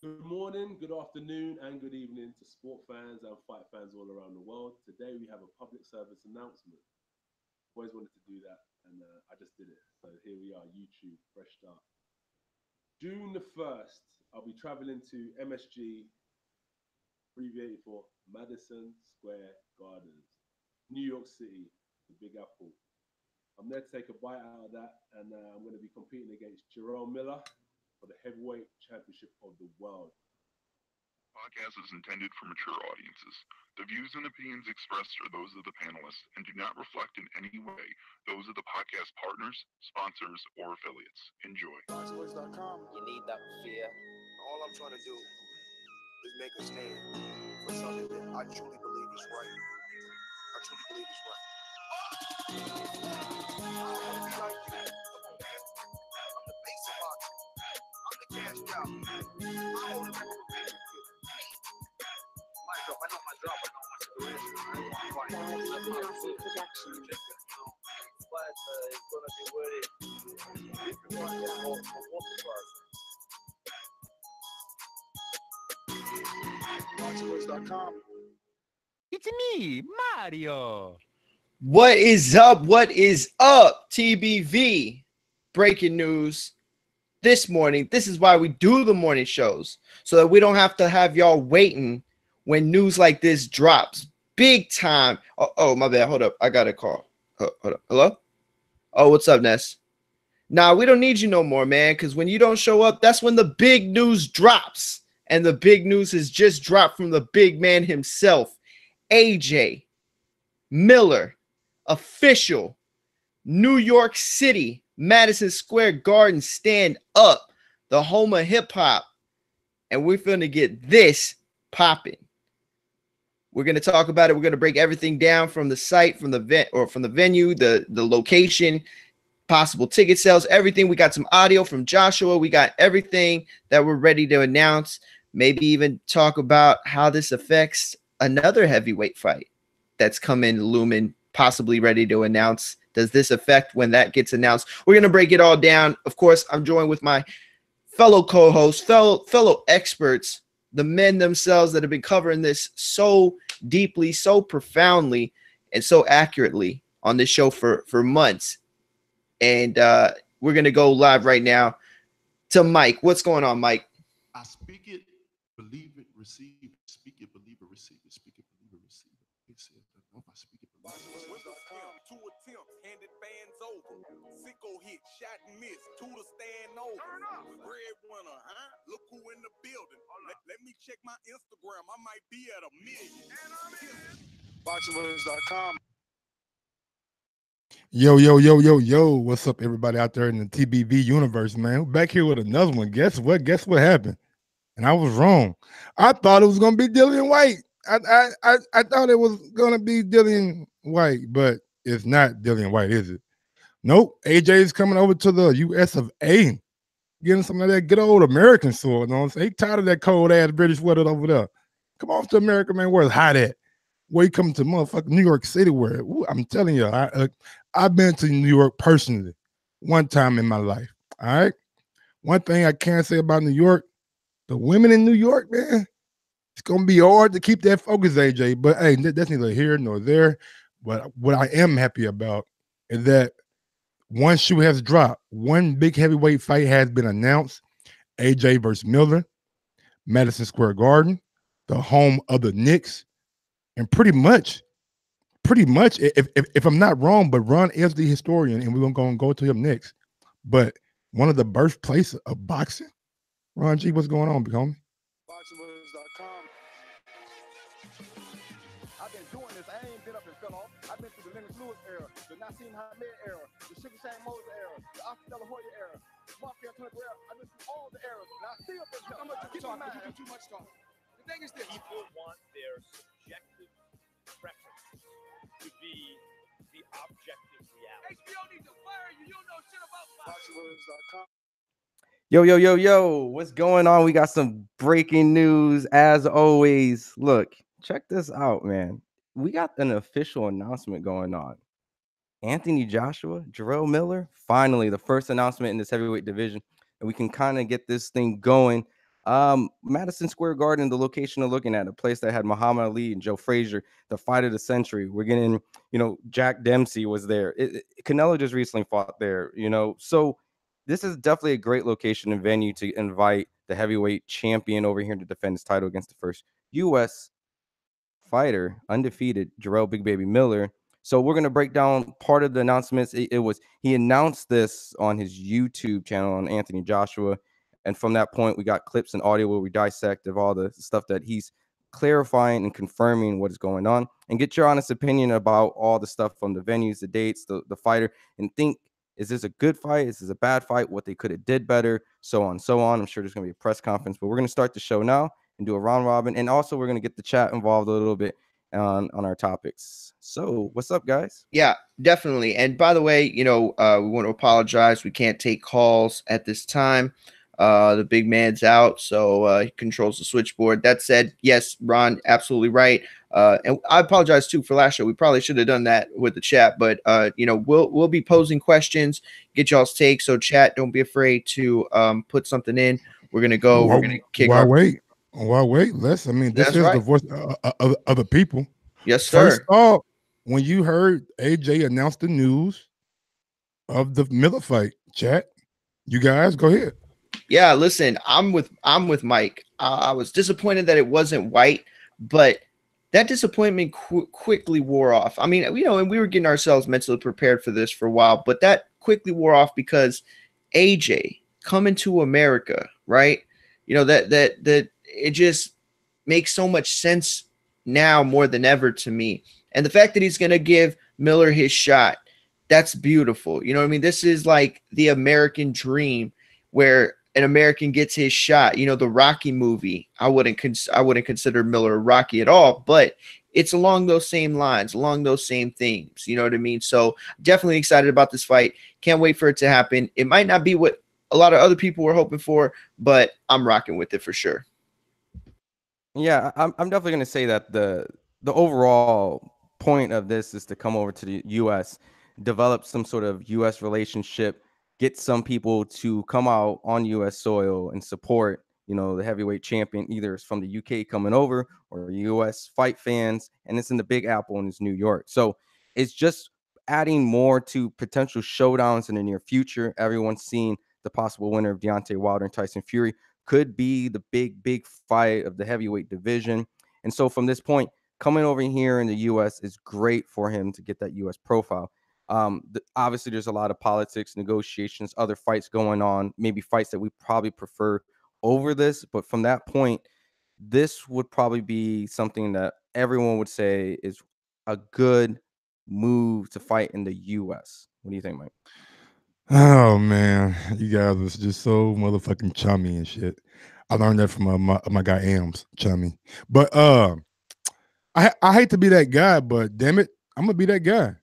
Good morning, good afternoon, and good evening to sport fans and fight fans all around the world. Today we have a public service announcement. Always wanted to do that, and I just did it. So here we are, YouTube, fresh start. June the 1st, I'll be traveling to MSG, abbreviated for Madison Square Gardens, New York City, the Big Apple. I'm there to take a bite out of that, and I'm going to be competing against Jarrell Miller for the heavyweight championship of the world. Podcast is intended for mature audiences. The views and opinions expressed are those of the panelists and do not reflect in any way those of the podcast partners, sponsors, or affiliates. Enjoy. ThaBoxingvoice.com. You need that fear. All I'm trying to do is make a stand for something that I truly believe is right. I truly believe is right. I'm the base of boxing. I'm the cash cow. I hold it for my job. I know my job. I know my situation. I want to fight. But it's going to be worth it. If you want to get more ThaBoxingvoice.com. It's me, Mario. What is up? What is up, TBV? Breaking news this morning. This is why we do the morning shows, so that we don't have to have y'all waiting when news like this drops. Big time. Oh, my bad. Hold up. I got a call. Hold up. Hello? Oh, what's up, Ness? Nah, we don't need you no more, man, because when you don't show up, that's when the big news drops. And the big news has just dropped from the big man himself, AJ Miller, official New York City, Madison Square Garden, stand up, the home of hip hop. And we're going to get this popping. We're going to talk about it. We're going to break everything down from the site, from the venue, the location, possible ticket sales, everything. We got some audio from Joshua. We got everything that we're ready to announce. Maybe even talk about how this affects another heavyweight fight that's coming, looming, possibly ready to announce. Does this affect when that gets announced? We're going to break it all down. Of course, I'm joined with my fellow co-hosts, fellow experts, the men themselves that have been covering this so deeply, so profoundly, and so accurately on this show for months. And we're going to go live right now to Mike. What's going on, Mike? I speak it, believe it, receive it. Speak it, believe it, receive it. Speak it, believe it, receive it. He said, I speak it, believe it. Two attempts, handed fans over. Sicko hit, shot and miss. Two to stand over. Breadwinner, huh? Look who in the building. Let me check my Instagram. I might be at 1 million. ThaBoxingvoice.com. Yo. What's up, everybody out there in the TBV universe, man? We're back here with another one. Guess what? Guess what happened? And I was wrong. I thought it was going to be Dillian White. I thought it was going to be Dillian White, but it's not Dillian White, is it? Nope. AJ is coming over to the US of A, getting some of that good old American sword. You know what I'm saying? He tired of that cold-ass British weather over there. Come on to America, man, where it's hot at. Where you come to motherfucking New York City, where I'm telling you, I've been to New York personally one time in my life. All right. One thing I can say about New York, the women in New York, man, it's gonna be hard to keep that focus, AJ. But hey, that's neither here nor there. But what I am happy about is that one shoe has dropped. One big heavyweight fight has been announced. AJ versus Miller, Madison Square Garden, the home of the Knicks. And pretty much, if I'm not wrong, but Ron is the historian, and we're going to go to him next. But one of the birthplaces of boxing. Ron G, what's going on, big homie? ThaBoxingvoice.com. I've been doing this. I ain't been up and fell off. I've been through the Lennox Lewis era, the Nassim Hamed era, the Sugar Shane Moses era, the Oscar De La Hoya era, Mark Anthony era. I've been through all the eras. Now I still been talking. Keep in mind, you do too much talking. The thing is this: people want their subjective preference to be the objective reality. HBO needs to fire you. You don't know shit about ThaBoxingvoice.com. Yo. What's going on? We got some breaking news as always. Look, check this out, man. We got an official announcement going on. Anthony Joshua, Jarrell Miller, finally the first announcement in this heavyweight division. And we can kind of get this thing going Madison Square Garden, the location they're looking at, a place that had Muhammad Ali and Joe Frazier, the fight of the century. We're getting, Jack Dempsey was there. Canelo just recently fought there, So this is definitely a great location and venue to invite the heavyweight champion over here to defend his title against the first U.S. fighter, undefeated, Jarrell Big Baby Miller. So we're going to break down part of the announcements. He announced this on his YouTube channel on Anthony Joshua. And from that point, we got clips and audio where we dissect of all the stuff that he's clarifying and confirming what is going on, and get your honest opinion about all the stuff from the venues, the dates, the fighter, and think, is this a good fight? Is this a bad fight? What they could have did better, so on, so on. I'm sure there's going to be a press conference, but we're going to start the show now and do a round robin. And also we're going to get the chat involved a little bit on our topics. So what's up, guys? Yeah, definitely. And by the way, we want to apologize. We can't take calls at this time. The big man's out, so he controls the switchboard. That said, yes, Ron, absolutely right. And I apologize too for last show. We probably should have done that with the chat, but we'll be posing questions, get y'all's takes. So chat, don't be afraid to put something in. We're gonna go. We're gonna kick. Why wait? Les. I mean, this is right. The voice of the people. Yes, sir. First off, when you heard AJ announce the news of the Miller fight, chat, you guys go ahead. Yeah, listen, I'm with Mike. I was disappointed that it wasn't White, but that disappointment quickly wore off. I mean, and we were getting ourselves mentally prepared for this for a while, but that quickly wore off because AJ coming to America, right? That it just makes so much sense now more than ever to me. And the fact that he's going to give Miller his shot, that's beautiful. You know what I mean? This is like the American dream where an American gets his shot. The Rocky movie, I wouldn't consider Miller a Rocky at all, but it's along those same lines, along those same themes. You know what I mean? So definitely excited about this fight. Can't wait for it to happen. It might not be what a lot of other people were hoping for, but I'm rocking with it for sure. Yeah, I'm definitely going to say that the overall point of this is to come over to the U.S., develop some sort of U.S. relationship, get some people to come out on U.S. soil and support, the heavyweight champion. Either it's from the UK coming over or U.S. fight fans, and it's in the Big Apple and it's New York. So it's just adding more to potential showdowns in the near future. Everyone's seen the possible winner of Deontay Wilder and Tyson Fury could be the big fight of the heavyweight division. And so from this point, coming over here in the U.S. is great for him to get that U.S. profile. Obviously, there's a lot of politics, negotiations, other fights going on, maybe fights that we probably prefer over this. But from that point, this would probably be something that everyone would say is a good move to fight in the U.S. What do you think, Mike? Oh man, you guys was just so motherfucking chummy and shit. I learned that from my guy Ams, chummy. But I hate to be that guy, but damn it, I'm gonna be that guy.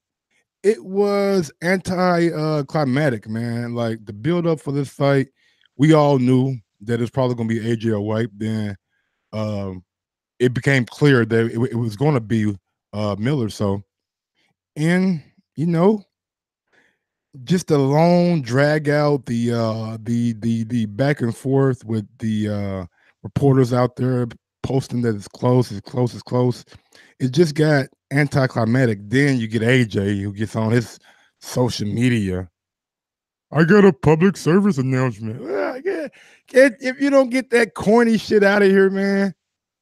It was anti-climatic, man. Like the build up for this fight, we all knew that it's probably gonna be AJ or White. Then it became clear that it was going to be Miller. So, and just the long drag out, the back and forth with the reporters out there posting that it's close. It just got anticlimactic. Then you get AJ who gets on his social media. I got a public service announcement. If you don't get that corny shit out of here, man,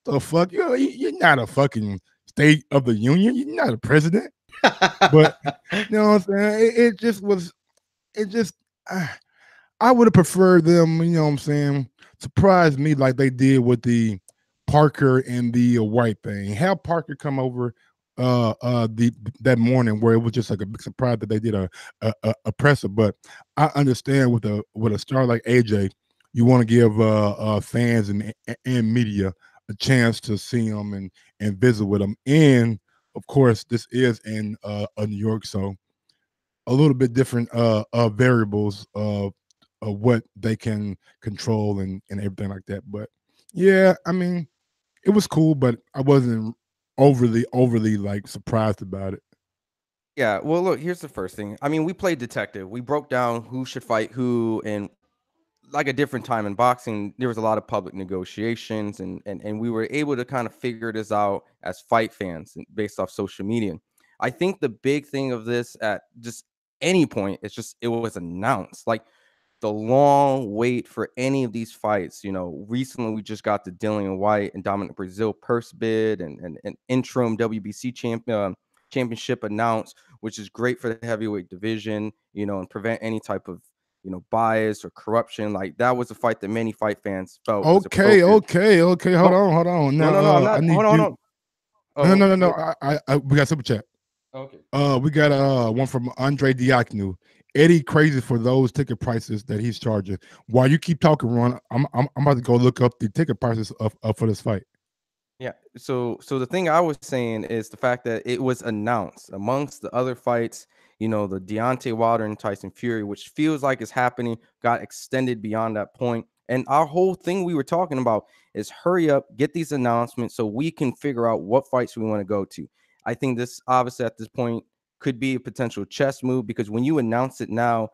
the fuck, you're not a fucking State of the Union. You're not a president. But you know what I'm saying? I would have preferred them, you know what I'm saying, surprise me like they did with the Parker and the White thing. Have Parker come over that morning where it was just like a big surprise that they did a presser. But I understand with a star like AJ, you want to give fans and media a chance to see him and visit with him. And of course, this is in New York, so a little bit different variables of what they can control and everything like that. But yeah, I mean, it was cool, but I wasn't overly like surprised about it. Yeah, well, look, here's the first thing. I mean, we played detective. We broke down who should fight who, and like a different time in boxing, there was a lot of public negotiations, and we were able to kind of figure this out as fight fans based off social media. I think the big thing of this at just any point, it's just it was announced. Like the long wait for any of these fights. Recently we just got the Dillian White and Dominic Brazil purse bid and an interim WBC championship announced, which is great for the heavyweight division, and prevent any type of bias or corruption. Like that was a fight that many fight fans felt was Okay. appropriate. Hold on. Now, No, I'm I not. need Hold on. No. We got super chat. Okay. We got one from Andre Diaknu. Eddie crazy for those ticket prices that he's charging. While you keep talking, Ron, I'm about to go look up the ticket prices for this fight. Yeah. So the thing I was saying is the fact that it was announced amongst the other fights, the Deontay Wilder and Tyson Fury, which feels like is happening, got extended beyond that point. And our whole thing we were talking about is hurry up, get these announcements so we can figure out what fights we want to go to. I think this obviously at this point could be a potential chess move, because when you announce it now,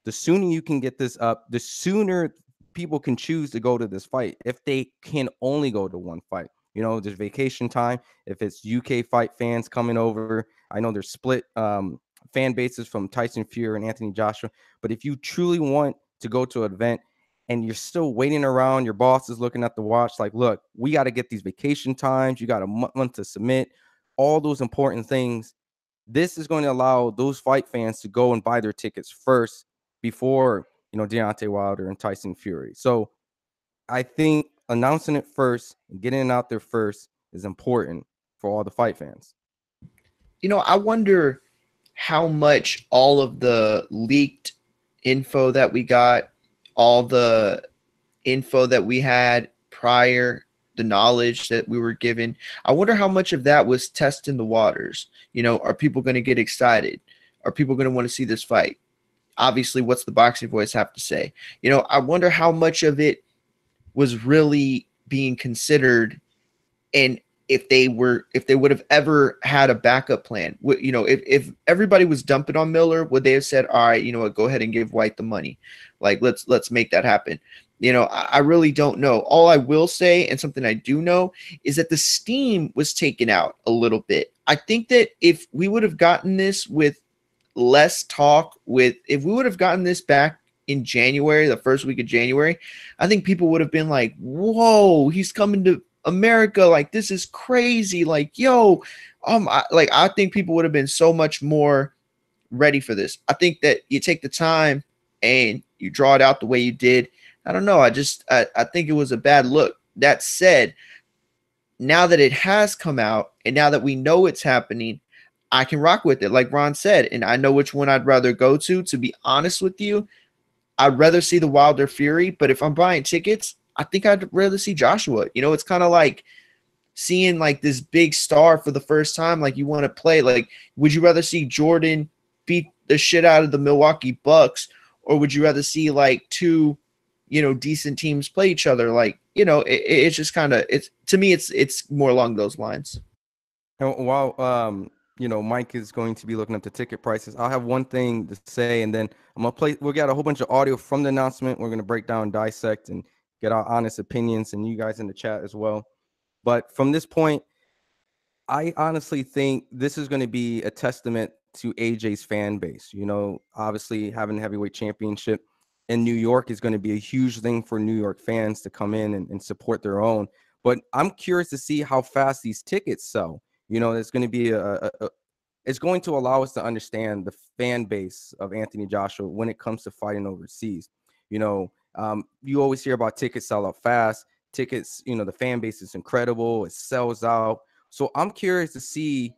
the sooner you can get this up, the sooner people can choose to go to this fight if they can only go to one fight. There's vacation time. If it's UK fight fans coming over, I know there's split fan bases from Tyson Fury and Anthony Joshua. But if you truly want to go to an event and you're still waiting around, your boss is looking at the watch like, look, we got to get these vacation times. You got a month to submit all those important things. This is going to allow those fight fans to go and buy their tickets first before, Deontay Wilder and Tyson Fury. So I think announcing it first and getting it out there first is important for all the fight fans. I wonder how much all of the leaked info that we got, all the info that we had prior, the knowledge that we were given, I wonder how much of that was testing the waters. Are people going to get excited? Are people going to want to see this fight? Obviously, what's the Boxing Voice have to say? I wonder how much of it was really being considered, and if they would have ever had a backup plan. If everybody was dumping on Miller, would they have said, all right, go ahead and give White the money, like let's make that happen? I really don't know. All I will say, and something I do know, is that the steam was taken out a little bit. I think that if we would have gotten this with less talk, if we would have gotten this back in January, the first week of January, I think people would have been like, whoa, he's coming to America, like this is crazy, like yo, I think people would have been so much more ready for this. I think that you take the time and you draw it out the way you did. I don't know. I think it was a bad look. That said, now that it has come out and now that we know it's happening, I can rock with it, like Ron said, and I know which one I'd rather go to. To be honest with you, I'd rather see the Wilder Fury, but if I'm buying tickets, I think I'd rather see Joshua. It's kind of like seeing like this big star for the first time. Like you want to play. Like, would you rather see Jordan beat the shit out of the Milwaukee Bucks, or would you rather see like two, decent teams play each other? Like, it's just kind of, to me, it's more along those lines. While Mike is going to be looking up the ticket prices, I'll have one thing to say, and then I'm gonna play. We got a whole bunch of audio from the announcement. We're gonna break down, dissect, and get our honest opinions, and you guys in the chat as well. But from this point, I honestly think this is going to be a testament to AJ's fan base. Obviously having the heavyweight championship in New York is going to be a huge thing for New York fans to come in and support their own. But I'm curious to see how fast these tickets sell. It's going to be it's going to allow us to understand the fan base of Anthony Joshua when it comes to fighting overseas. You always hear about tickets sell out fast. Tickets, the fan base is incredible. It sells out. So I'm curious to see,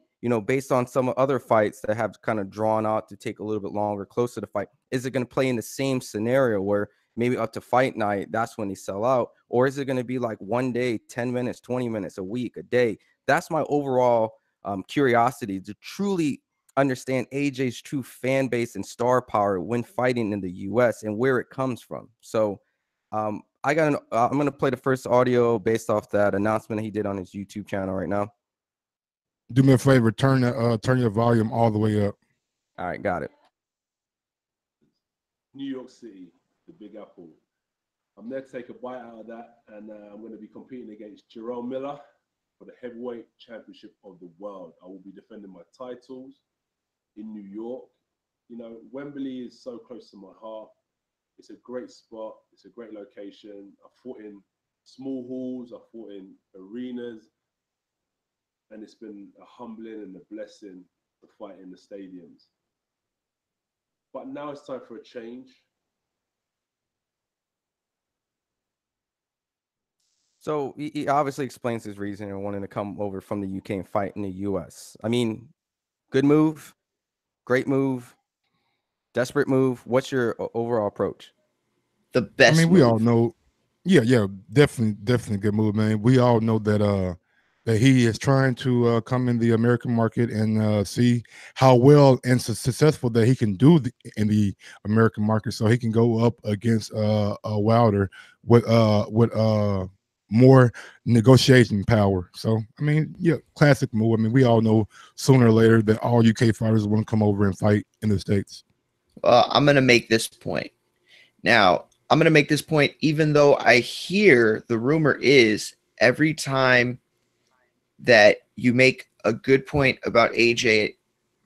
based on some other fights that have kind of drawn out to take a little bit longer, closer to fight, is it going to play in the same scenario where maybe up to fight night, that's when they sell out? Or is it going to be like one day, 10 minutes, 20 minutes, a week, a day? That's my overall curiosity, to truly understand AJ's true fan base and star power when fighting in the U.S. and where it comes from. So I'm going to play the first audio based off that announcement he did on his YouTube channel right now. Do me a favor, turn your volume all the way up. All right, got it. New York City, the Big Apple. I'm there to take a bite out of that, and I'm going to be competing against Jarrell Miller for the heavyweight championship of the world. I will be defending my titles in New York. You know, Wembley is so close to my heart. It's a great spot. It's a great location. I fought in small halls. I fought in arenas. And it's been a humbling and a blessing to fight in the stadiums. But now it's time for a change. So he obviously explains his reason and wanting to come over from the UK and fight in the US. I mean, good move, great move, desperate move. What's your overall approach? The best. I mean, move. we all know. Yeah, definitely good move, man. We all know that he is trying to come in the American market and see how well and successful that he can do in the American market, so he can go up against Wilder with more negotiation power. So I mean, yeah, classic move. I mean, we all know sooner or later that all UK fighters want to come over and fight in the States. I'm going to make this point. Now, I'm going to make this point even though I hear the rumor is every time that you make a good point about AJ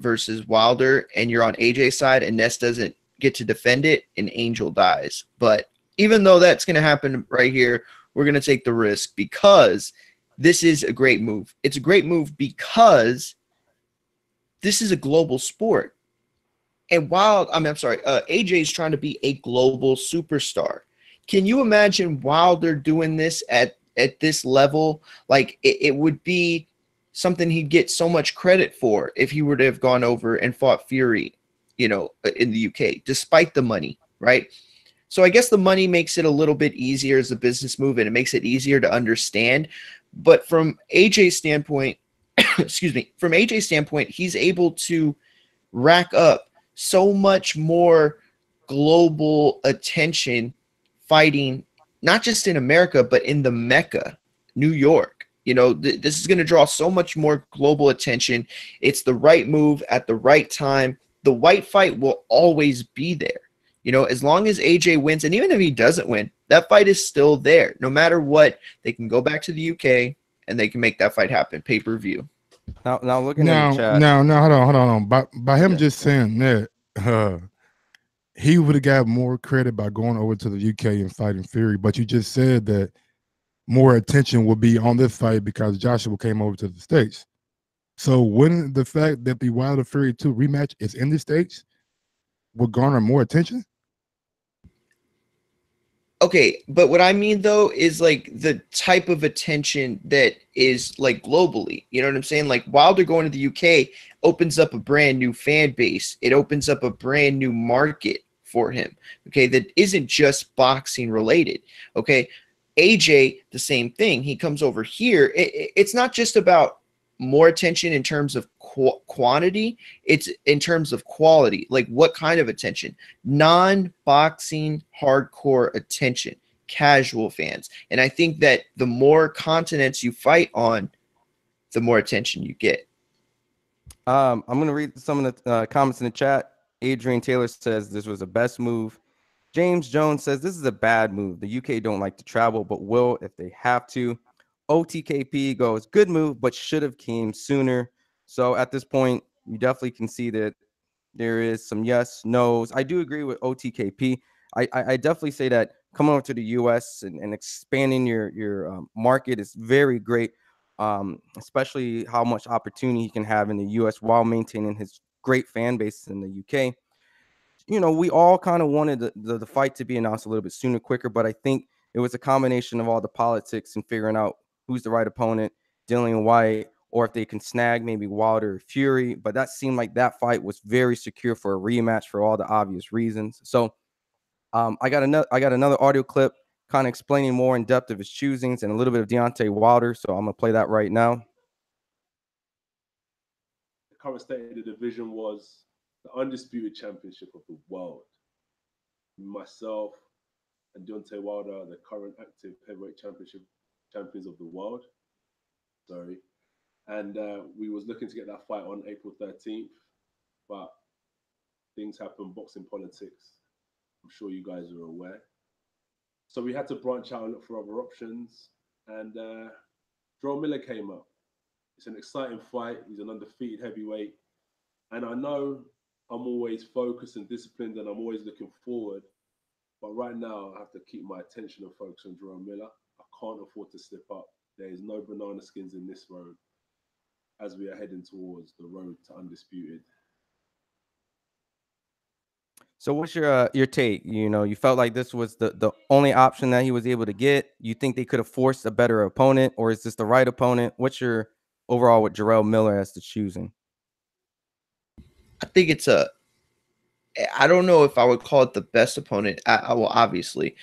versus Wilder and you're on AJ's side and Ness doesn't get to defend it, an angel dies. But even though that's going to happen right here, we're going to take the risk because this is a great move. It's a great move because this is a global sport. And AJ is trying to be a global superstar. Can you imagine Wilder doing this at this level? Like it would be something he'd get so much credit for if he were to have gone over and fought Fury, in the UK, despite the money, right? So I guess the money makes it a little bit easier as a business move and it makes it easier to understand. But from AJ's standpoint, from AJ's standpoint, he's able to rack up so much more global attention fighting, not just in America, but in the Mecca, New York. This is going to draw so much more global attention. It's the right move at the right time. The white fight will always be there. As long as AJ wins, and even if he doesn't win, that fight is still there. No matter what, they can go back to the UK and they can make that fight happen, pay-per-view. Now looking in the chat. Now, hold on. By him just saying that, he would have got more credit by going over to the UK and fighting Fury. But you just said that more attention will be on this fight because Joshua came over to the States. So wouldn't the fact that the Wilder Fury 2 rematch is in the States would garner more attention? Okay, but what I mean though is like the type of attention that is like globally. You know what I'm saying? Like Wilder going to the UK opens up a brand new fan base. It opens up a brand new market for him. Okay, that isn't just boxing related. Okay, AJ, the same thing. He comes over here. It's not just about more attention in terms of quantity. It's in terms of quality. Like what kind of attention? Non-boxing hardcore attention, casual fans. And I think that the more continents you fight on, the more attention you get. I'm going to read some of the comments in the chat. Adrian Taylor says this was a best move. James Jones says this is a bad move. The UK don't like to travel, but will if they have to. OTKP goes, good move, but should have came sooner. So at this point, you definitely can see that there is some yes, no's. I do agree with OTKP. I definitely say that coming over to the US and expanding your market is very great, especially how much opportunity he can have in the US while maintaining his great fan base in the UK. We all kind of wanted the fight to be announced a little bit sooner, quicker, but I think it was a combination of all the politics and figuring out who's the right opponent, Dillian White, or if they can snag maybe Wilder or Fury. But that seemed like that fight was very secure for a rematch for all the obvious reasons. So I got another audio clip kind of explaining more in depth of his choosings and a little bit of Deontay Wilder. So I'm going to play that right now. The current state of the division was the undisputed championship of the world. Myself and Deontay Wilder are the current active heavyweight champions of the world. And we was looking to get that fight on April 13th, but things happen, boxing politics. I'm sure you guys are aware. So we had to branch out and look for other options. And Jarrell Miller came up. It's an exciting fight. He's an undefeated heavyweight. And I know I'm always focused and disciplined and I'm always looking forward. But right now, I have to keep my attention and focus on Jarrell Miller. I can't afford to slip up. There is no banana skins in this road as we are heading towards the road to undisputed. So what's your take? You know, you felt like this was the only option that he was able to get. You think they could have forced a better opponent, or is this the right opponent? What's your overall with Jarrell Miller as to choosing? I think it's I don't know if I would call it the best opponent. I will obviously,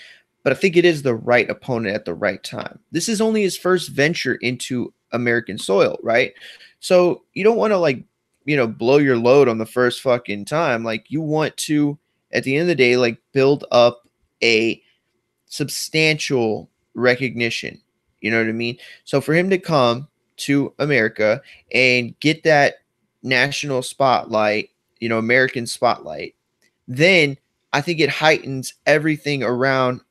but I think it is the right opponent at the right time. This is only his first venture into American soil, right? So you don't want to like, blow your load on the first fucking time. Like you want to, at the end of the day, like build up a substantial recognition. You know what I mean? So for him to come to America and get that national spotlight, American spotlight, then I think it heightens everything around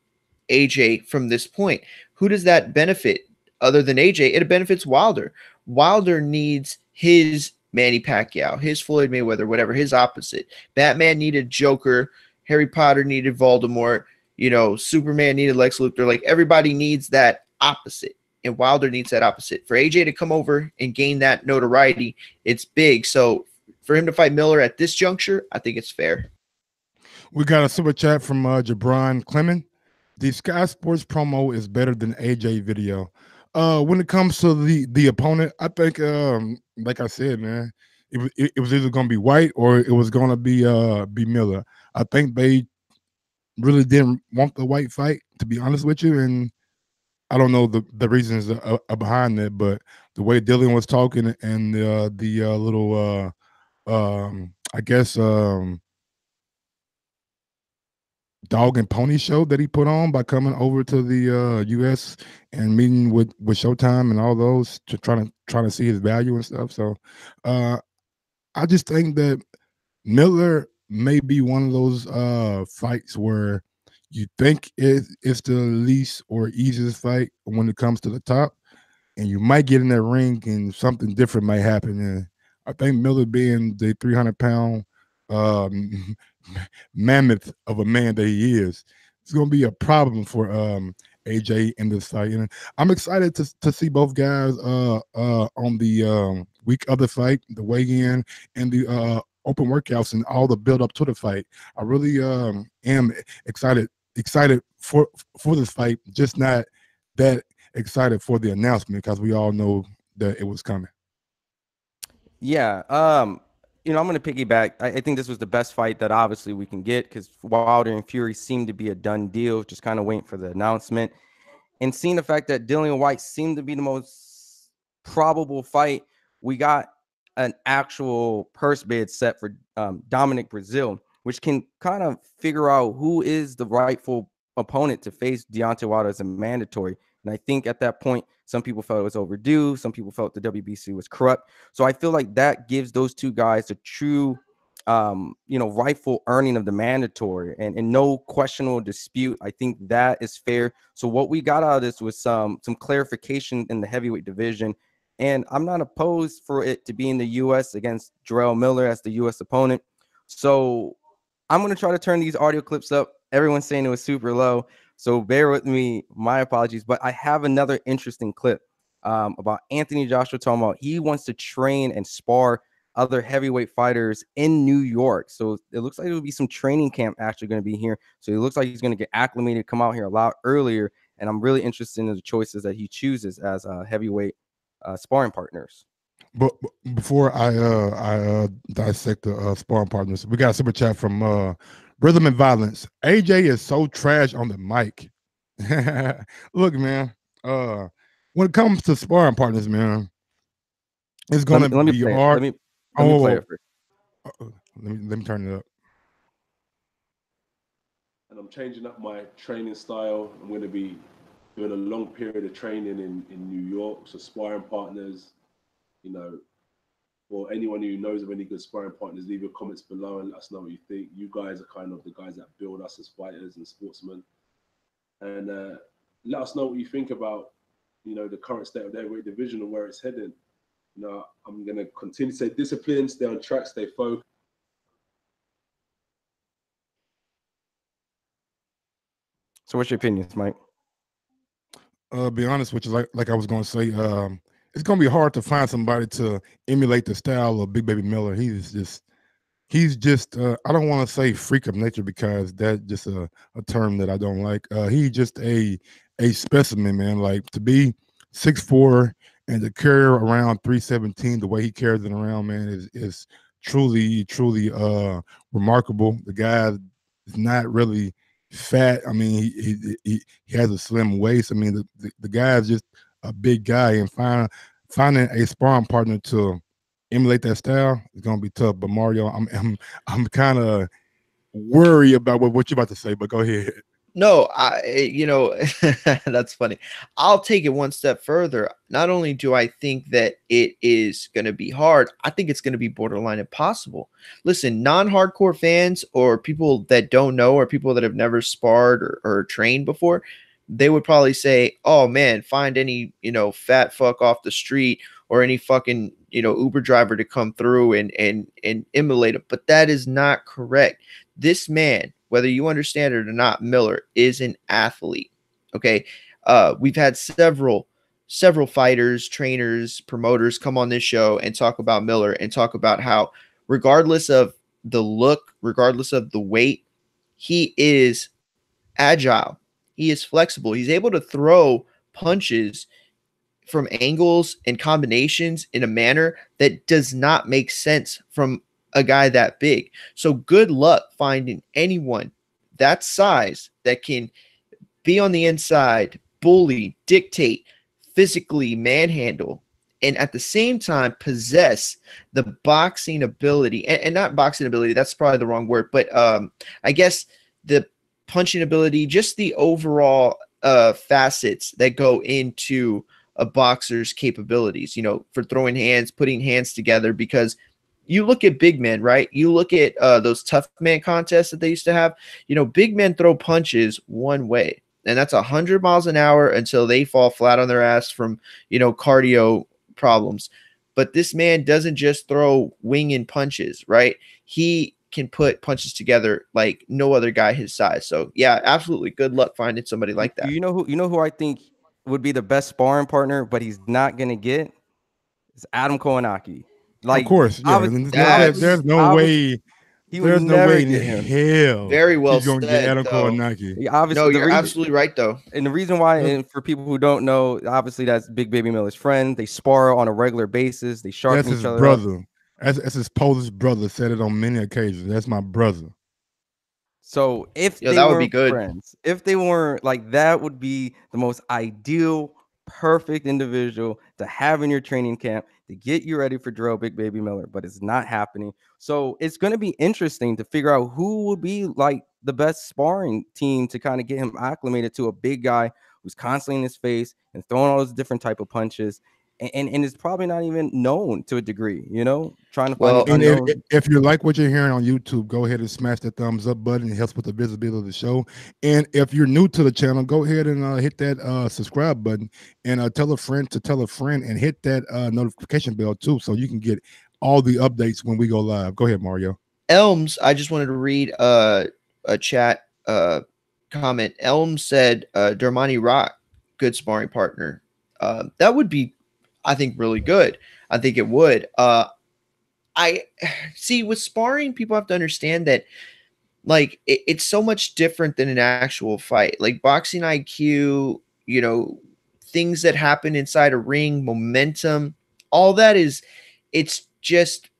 AJ from this point. Who does that benefit other than AJ? It benefits Wilder. Wilder needs his Manny Pacquiao, his Floyd Mayweather, whatever, his opposite. Batman needed Joker. Harry Potter needed Voldemort. Superman needed Lex Luthor. Like everybody needs that opposite. And Wilder needs that opposite. For AJ to come over and gain that notoriety, it's big. So for him to fight Miller at this juncture, I think it's fair. We got a super chat from Jabron Clement. The Sky Sports promo is better than AJ video. When it comes to the opponent, I think, like I said, man, it was either going to be White or it was going to be Miller. I think they really didn't want the White fight, to be honest with you, and I don't know the reasons behind it, but the way Dylan was talking and the little I guess dog and pony show that he put on by coming over to the US and meeting with Showtime and all those to trying to see his value and stuff. So I just think that Miller may be one of those fights where you think it's the least or easiest fight when it comes to the top, and you might get in that ring and something different might happen. And I think Miller, being the 300-pound mammoth of a man that he is, it's going to be a problem for AJ in this fight. And I'm excited to see both guys on the week of the fight, the weigh-in, and the open workouts and all the build up to the fight. I really am excited for this fight, just not that excited for the announcement because we all know that it was coming. Yeah. I'm going to piggyback. I think this was the best fight that obviously we can get because Wilder and Fury seemed to be a done deal, just kind of waiting for the announcement. And seeing the fact that Dillian White seemed to be the most probable fight, we got an actual purse bid set for Dominic Brazil, which can kind of figure out who is the rightful opponent to face Deontay Wilder as a mandatory. And I think at that point, some people felt it was overdue. Some people felt the WBC was corrupt. So I feel like that gives those two guys a true, rightful earning of the mandatory and no questionable dispute. I think that is fair. So what we got out of this was some clarification in the heavyweight division. And I'm not opposed for it to be in the U.S. against Jarrell Miller as the U.S. opponent. So I'm going to try to turn these audio clips up. Everyone's saying it was super low, so bear with me. My apologies. But I have another interesting clip about Anthony Joshua talking about he wants to train and spar other heavyweight fighters in New York. So it looks like there will be some training camp actually going to be here. So it looks like he's going to get acclimated, come out here a lot earlier. And I'm really interested in the choices that he chooses as heavyweight sparring partners. But before I dissect the sparring partners, we got a super chat from Rhythm and Violence. AJ is so trash on the mic. Look, man, when it comes to sparring partners, man, it's gonna be hard. Let me play it first. Let me turn it up. And I'm changing up my training style. I'm going to be doing a long period of training in New York. So sparring partners, or anyone who knows of any good sparring partners, leave your comments below and let us know what you think. You guys are kind of the guys that build us as fighters and sportsmen. and let us know what you think about, the current state of the heavyweight division and where it's heading. I'm going to continue to stay disciplined, stay on track, stay focused. So what's your opinions, Mike? Be honest with you, like I was gonna say, it's gonna be hard to find somebody to emulate the style of Big Baby Miller. He's just I don't want to say freak of nature because that's just a term that I don't like. He's just a specimen, man. Like, to be 6'4" and to carry around 317 the way he carries it around, man, is truly remarkable. The guy is not really fat. I mean, he has a slim waist. I mean, the guy is just a big guy, and finding a sparring partner to emulate that style is gonna be tough. But Mario, I'm kind of worried about what you're about to say. But go ahead. No, that's funny. I'll take it one step further. Not only do I think that it is going to be hard, I think it's going to be borderline impossible. Listen, non-hardcore fans or people that don't know or people that have never sparred or trained before, they would probably say, oh man, find any, fat fuck off the street or any fucking, Uber driver to come through and emulate him. But that is not correct. This man, whether you understand it or not, Miller is an athlete. Okay. We've had several fighters, trainers, promoters come on this show and talk about Miller and talk about how, regardless of the look, regardless of the weight, he is agile. He is flexible. He's able to throw punches from angles and combinations in a manner that does not make sense from a guy that big. So good luck finding anyone that size that can be on the inside, bully, dictate, physically manhandle, and at the same time possess the boxing ability, and not boxing ability, that's probably the wrong word, but I guess the punching ability, just the overall facets that go into a boxer's capabilities, for throwing hands, putting hands together. Because you look at big men, right? You look at those tough man contests that they used to have, big men throw punches one way, and that's 100 miles an hour until they fall flat on their ass from, cardio problems. But this man doesn't just throw winging punches, right? He can put punches together like no other guy his size. So yeah, absolutely. Good luck finding somebody like that. You know who I think would be the best sparring partner, but he's not gonna get? It's Adam Kownacki. Of course, yeah. There's no way. There's no way in hell. Very well he's gonna said, get Adam though. Kownacki. Yeah, obviously, no, you're absolutely right, though. And the reason why, and for people who don't know, obviously that's Big Baby Miller's friend. They spar on a regular basis. They sharpen each other. That's his brother. Up. That's his Polish brother. Said it on many occasions. That's my brother. So if they that would weren't be good. friends, if they weren't, like, that would be the most ideal, perfect individual to have in your training camp to get you ready for drill Big Baby Miller, but it's not happening. So it's going to be interesting to figure out who would be like the best sparring team to kind of get him acclimated to a big guy who's constantly in his face and throwing all those different type of punches. And is probably not even known to a degree, trying to find. And if you like what you're hearing on YouTube, go ahead and smash the thumbs up button. It helps with the visibility of the show. And if you're new to the channel, go ahead and hit that subscribe button and tell a friend to tell a friend and hit that notification bell too, so you can get all the updates when we go live. Go ahead, Mario. Elms, I just wanted to read a chat comment. Elms said Dermani Rock, good sparring partner. That would be, I think, really good. I think it would. I see with sparring, people have to understand that, like, it's so much different than an actual fight. Like boxing IQ, things that happen inside a ring, momentum, all that it's just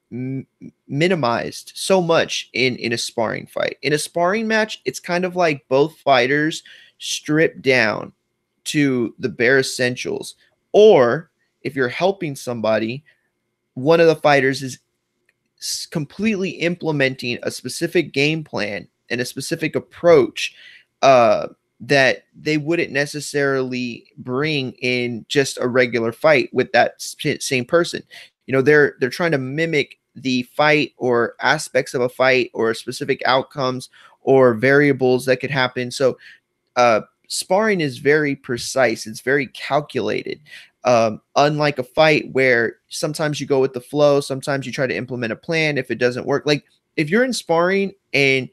minimized so much in a sparring fight. In a sparring match, it's kind of like both fighters stripped down to the bare essentials. Or if you're helping somebody, one of the fighters is completely implementing a specific game plan and a specific approach that they wouldn't necessarily bring in just a regular fight with that same person. They're trying to mimic the fight or aspects of a fight or specific outcomes or variables that could happen. So sparring is very precise. It's very calculated. Unlike a fight where sometimes you go with the flow, sometimes you try to implement a plan. If it doesn't work, like if you're in sparring and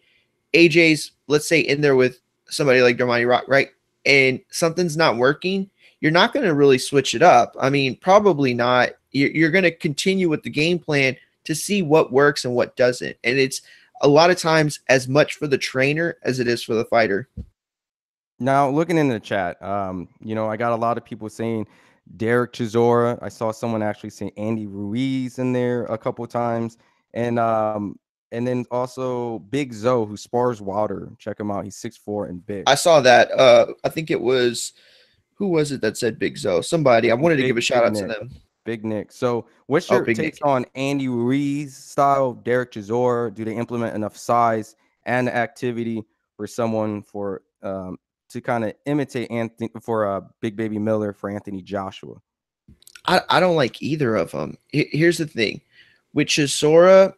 AJ's, let's say, in there with somebody like Dermani Rock, right? And something's not working, you're not going to really switch it up. I mean, probably not. You're going to continue with the game plan to see what works and what doesn't. And it's a lot of times as much for the trainer as it is for the fighter. Now, looking in the chat, you know, I got a lot of people saying Derek Chisora. I saw someone actually say Andy Ruiz in there a couple times. And then also Big Zoe, who spars Wilder. Check him out. He's 6'4" and big. I saw that. I think it was, who was it that said Big Zoe? Somebody. I wanted to give a shout out to them. Big Nick. So what's your takes on Andy Ruiz style, Derek Chisora? Do they implement enough size and activity for someone for to kind of imitate Anthony for Big Baby Miller for Anthony Joshua? I don't like either of them. Here's the thing. With Chisora,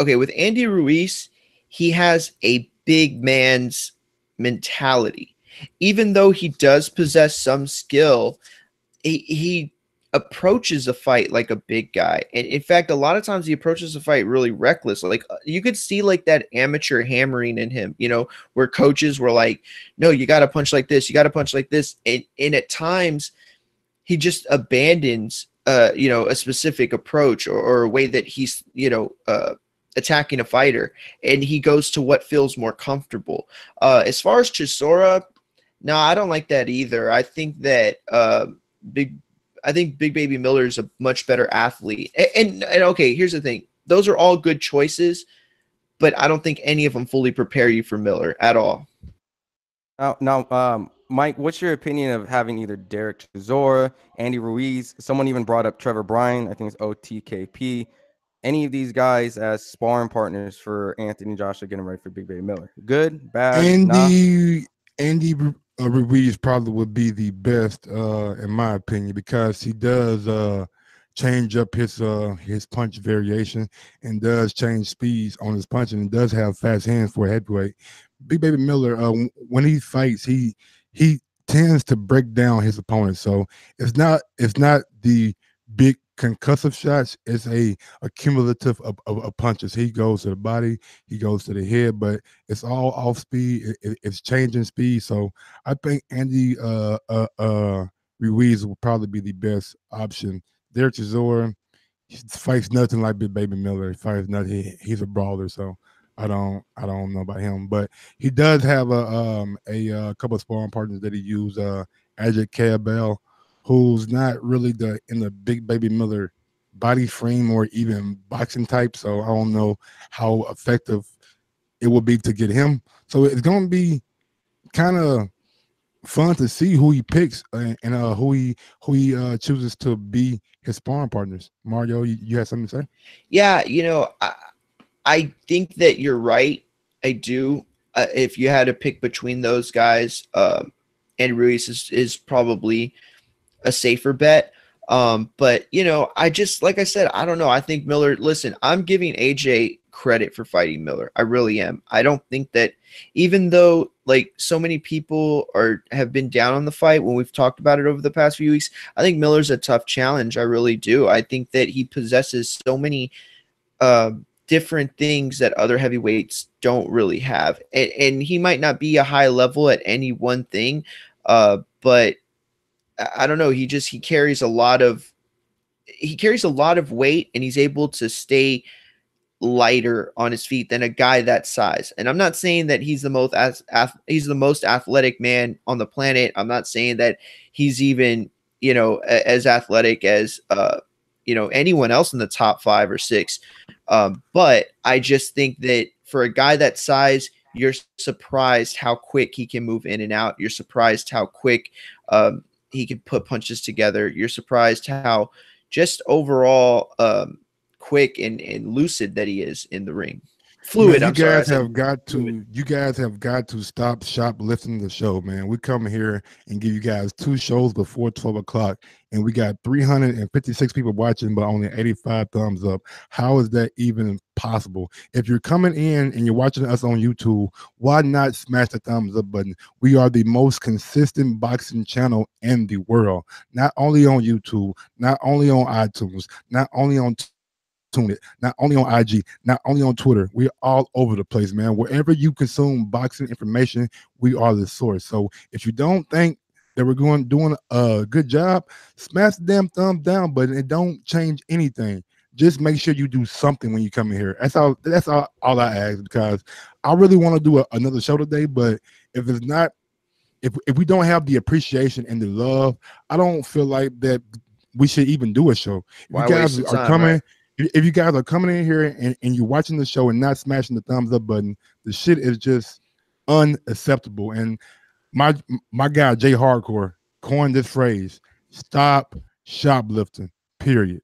okay, with Andy Ruiz, he has a big man's mentality. Even though he does possess some skill, he approaches a fight like a big guy. And in fact, a lot of times he approaches a fight really reckless. Like you could see like that amateur hammering in him, you know, where coaches were like, no, you got to punch like this. You got to punch like this. And at times he just abandons, you know, a specific approach or a way that he's, you know, attacking a fighter, and he goes to what feels more comfortable. As far as Chisora, no, I don't like that either. I think that Big Baby Miller is a much better athlete. And okay, here's the thing. Those are all good choices, but I don't think any of them fully prepare you for Miller at all. Now, Mike, what's your opinion of having either Derek Chisora, Andy Ruiz? Someone even brought up Trevor Bryan. I think it's OTKP. Any of these guys as sparring partners for Anthony Joshua getting ready for Big Baby Miller? Good, bad, Andy Ruiz probably would be the best, in my opinion, because he does change up his punch variation and does change speeds on his punching and does have fast hands for a heavyweight. Big Baby Miller, when he fights, he tends to break down his opponent. So it's not the big concussive shots. It's a cumulative of punches. He goes to the body, he goes to the head, but it's all off speed. It's changing speed. So I think Andy Ruiz will probably be the best option. Derek Chisora, he fights nothing like Big Baby Miller. He fights nothing. He's a brawler. So I don't know about him, but he does have a couple of sparring partners that he used. Ajit Cabell, who's not really in the Big Baby Miller body frame or even boxing type. So I don't know how effective it will be to get him. So it's going to be kind of fun to see who he picks and who he chooses to be his sparring partners. Mario, you have something to say? Yeah, you know, I think that you're right. I do. If you had to pick between those guys, Andy Ruiz is probably a safer bet. But you know, like I said, I don't know. I think Miller, listen, I'm giving AJ credit for fighting Miller. I really am. I don't think that, even though like so many people have been down on the fight when we've talked about it over the past few weeks, I think Miller's a tough challenge. I really do. I think that he possesses so many different things that other heavyweights don't really have. And he might not be a high level at any one thing, but I don't know. He carries a lot of weight, and he's able to stay lighter on his feet than a guy that size. And I'm not saying that he's the most athletic man on the planet. I'm not saying that he's even, you know, as athletic as you know, anyone else in the top 5 or 6. But I just think that for a guy that size, you're surprised how quick he can move in and out. You're surprised how quick he can put punches together. You're surprised how just overall quick and lucid that he is in the ring. Fluid. Man, I'm sorry. I said you guys have got to stop shoplifting the show, man. We come here and give you guys 2 shows before 12 o'clock, and we got 356 people watching, but only 85 thumbs up. How is that even possible? If you're coming in and you're watching us on YouTube, why not smash the thumbs up button? We are the most consistent boxing channel in the world, not only on YouTube, not only on iTunes, not only on Tune It, not only on IG, not only on Twitter. We're all over the place, man. Wherever you consume boxing information, we are the source. So if you don't think that we're doing a good job, smash the damn thumbs down button. It don't change anything. Just make sure you do something when you come in here. That's all I ask, because I really want to do another show today, but if it's not, if we don't have the appreciation and the love, I don't feel like that we should even do a show. Why waste the time, coming. right? If you guys are coming in here and you're watching the show and not smashing the thumbs up button, the shit is just unacceptable. And my guy Jay Hardcore coined this phrase: "Stop shoplifting." Period.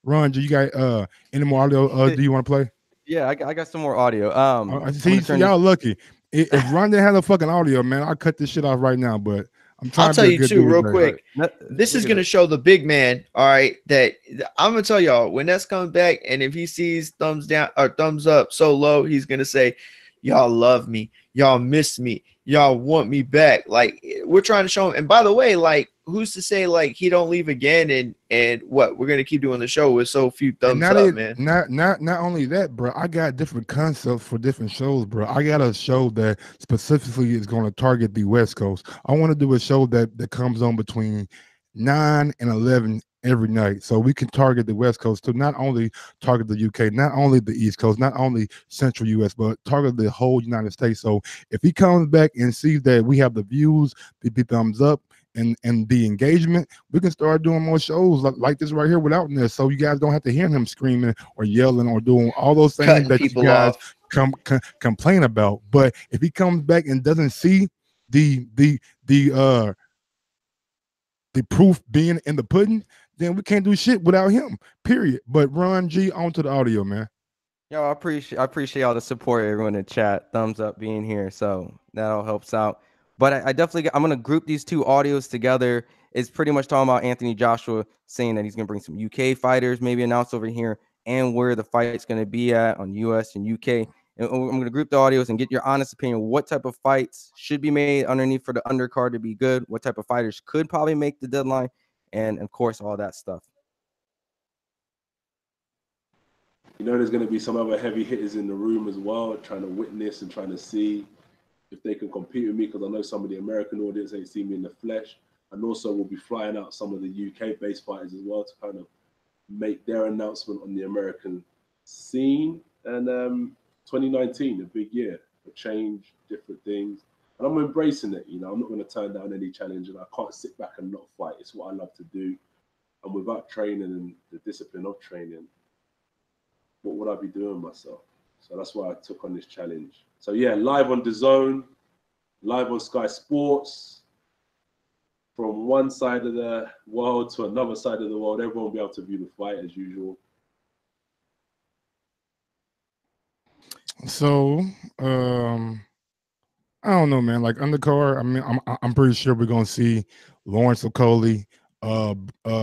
Ron, do you got any more audio? Do you want to play? Yeah, I got some more audio. See, y'all lucky. If Ron didn't have a fucking audio, man, I'll cut this shit off right now. But I'll tell you too, real quick. This is gonna show the big man. All right, that I'm gonna tell y'all when that's coming back, and if he sees thumbs down or thumbs up so low, he's gonna say, "Y'all love me, y'all miss me, y'all want me back." Like, we're trying to show him. And by the way, like, who's to say like he don't leave again? And what, we're gonna keep doing the show with so few thumbs up, man. Not only that, bro. I got different concepts for different shows, bro. I got a show that specifically is going to target the West Coast. I want to do a show that comes on between 9 and 11 every night, so we can target the West Coast to not only target the UK, not only the East Coast, not only Central US, but target the whole United States. So if he comes back and sees that we have the views, the thumbs up, and the engagement, we can start doing more shows like this right here without this, so you guys don't have to hear him screaming or yelling or doing all those things Cutting that you people guys off. complain about. But if he comes back and doesn't see the proof being in the pudding, then we can't do shit without him, period. But Ron G, on to the audio, man. Yo, I appreciate all the support, everyone in chat. Thumbs up being here, so that all helps out. But I definitely, I'm going to group these 2 audios together. It's pretty much talking about Anthony Joshua saying that he's going to bring some UK fighters maybe announced over here, and where the fight's going to be at on US and UK. And I'm going to group the audios and get your honest opinion. What type of fights should be made underneath for the undercard to be good? What type of fighters could probably make the deadline? And of course, all that stuff. You know, there's going to be some other heavy hitters in the room as well, trying to witness and trying to see if they can compete with me, because I know some of the American audience ain't seen me in the flesh. And also we'll be flying out some of the UK-based fighters as well to kind of make their announcement on the American scene. And 2019, a big year for change, different things. And I'm embracing it, you know. I'm not going to turn down any challenge, and I can't sit back and not fight. It's what I love to do. And without training and the discipline of training, what would I be doing myself? So that's why I took on this challenge. So yeah, live on DAZN, live on Sky Sports, from one side of the world to another side of the world. Everyone will be able to view the fight as usual. So I don't know, man. Like undercard, I mean, I'm pretty sure we're gonna see Lawrence Okoli,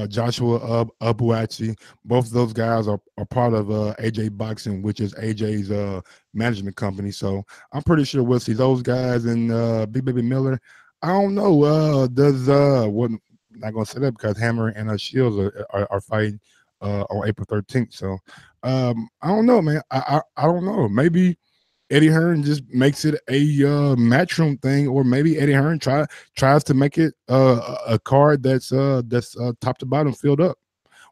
Joshua Abuachi. Both of those guys are part of AJ Boxing, which is AJ's management company. So I'm pretty sure we'll see those guys. And Big Baby Miller, I don't know. What? Not gonna say that because Hammer and Shields are fighting on April 13th. So I don't know, man. I don't know. Maybe Eddie Hearn just makes it a matchroom thing, or maybe Eddie Hearn tries to make it a card that's top to bottom filled up.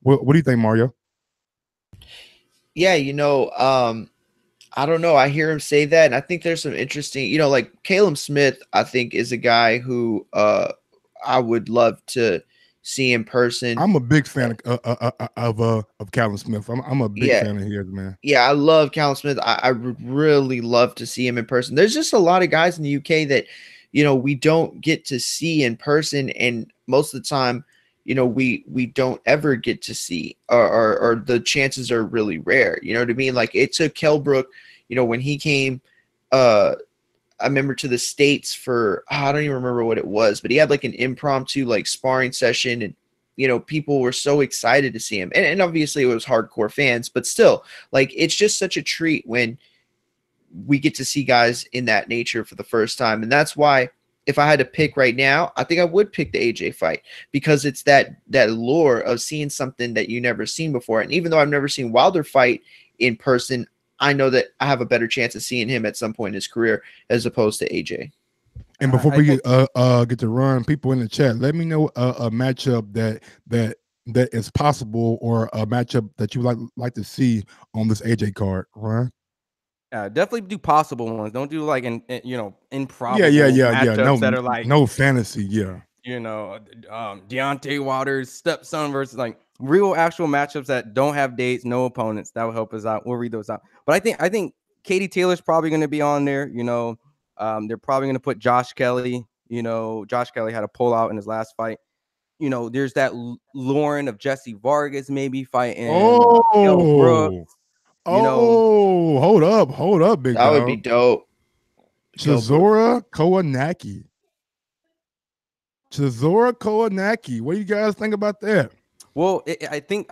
What do you think, Mario? Yeah, you know, I don't know. I hear him say that, and I think there's some interesting, you know, like Caleb Smith, I think is a guy who I would love to see in person. I'm a big fan of Caleb Smith. I'm a big fan of his, man. Yeah, I love Caleb Smith. I would really love to see him in person. There's just a lot of guys in the UK that, you know, we don't get to see in person, and most of the time, you know, we don't ever get to see, or the chances are really rare. You know what I mean? Like it took Kell Brook, when he came, I remember to the States for, I don't even remember what it was, but he had like an impromptu like sparring session, and people were so excited to see him. And obviously it was hardcore fans, but still, like, it's just such a treat when we get to see guys in that nature for the first time. And that's why, if I had to pick right now, I think I would pick the AJ fight, because it's that lure of seeing something that you never seen before. And even though I've never seen Wilder fight in person, I know that I have a better chance of seeing him at some point in his career as opposed to AJ. And before we get to run, people in the chat, let me know a matchup that is possible, or a matchup that you like to see on this AJ card, right? Yeah, definitely do possible ones. Don't do like improbable matchups no, that are like no fantasy. Deontay Wilder's stepson versus like real actual matchups that don't have dates, no opponents. That will help us out. We'll read those out. But I think Katie Taylor's probably going to be on there. They're probably going to put Josh Kelly. Josh Kelly had a pullout in his last fight. There's that Lauren of Jesse Vargas maybe fighting. Kell Brooks. Hold up, big That dog. would be dope. Chisora Kownacki. What do you guys think about that? Well, I think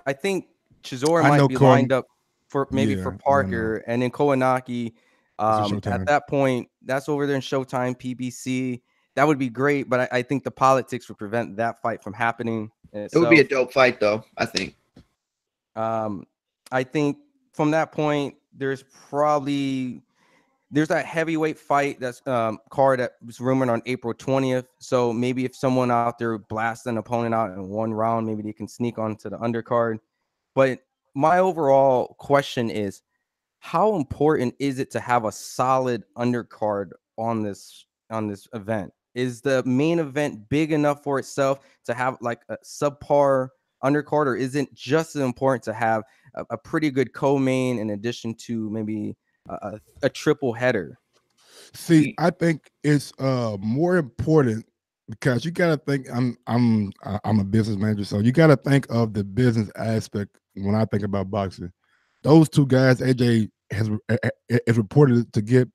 Chisora might be lined up for Parker, and then Kownacki. At that point, that's over there in Showtime, PBC. That would be great, but I think the politics would prevent that fight from happening. It would be a dope fight, though, I think. I think from that point, there's that heavyweight fight that's card that was rumored on April 20th. So maybe if someone out there blasts an opponent out in one round, maybe they can sneak onto the undercard. But my overall question is, how important is it to have a solid undercard on this event? Is the main event big enough for itself to have like a subpar undercard, or is it just as important to have a pretty good co-main in addition to maybe a triple header? See, I think it's more important, because you gotta think. I'm a business manager, so you gotta think of the business aspect when I think about boxing. Those two guys, AJ is reported to get,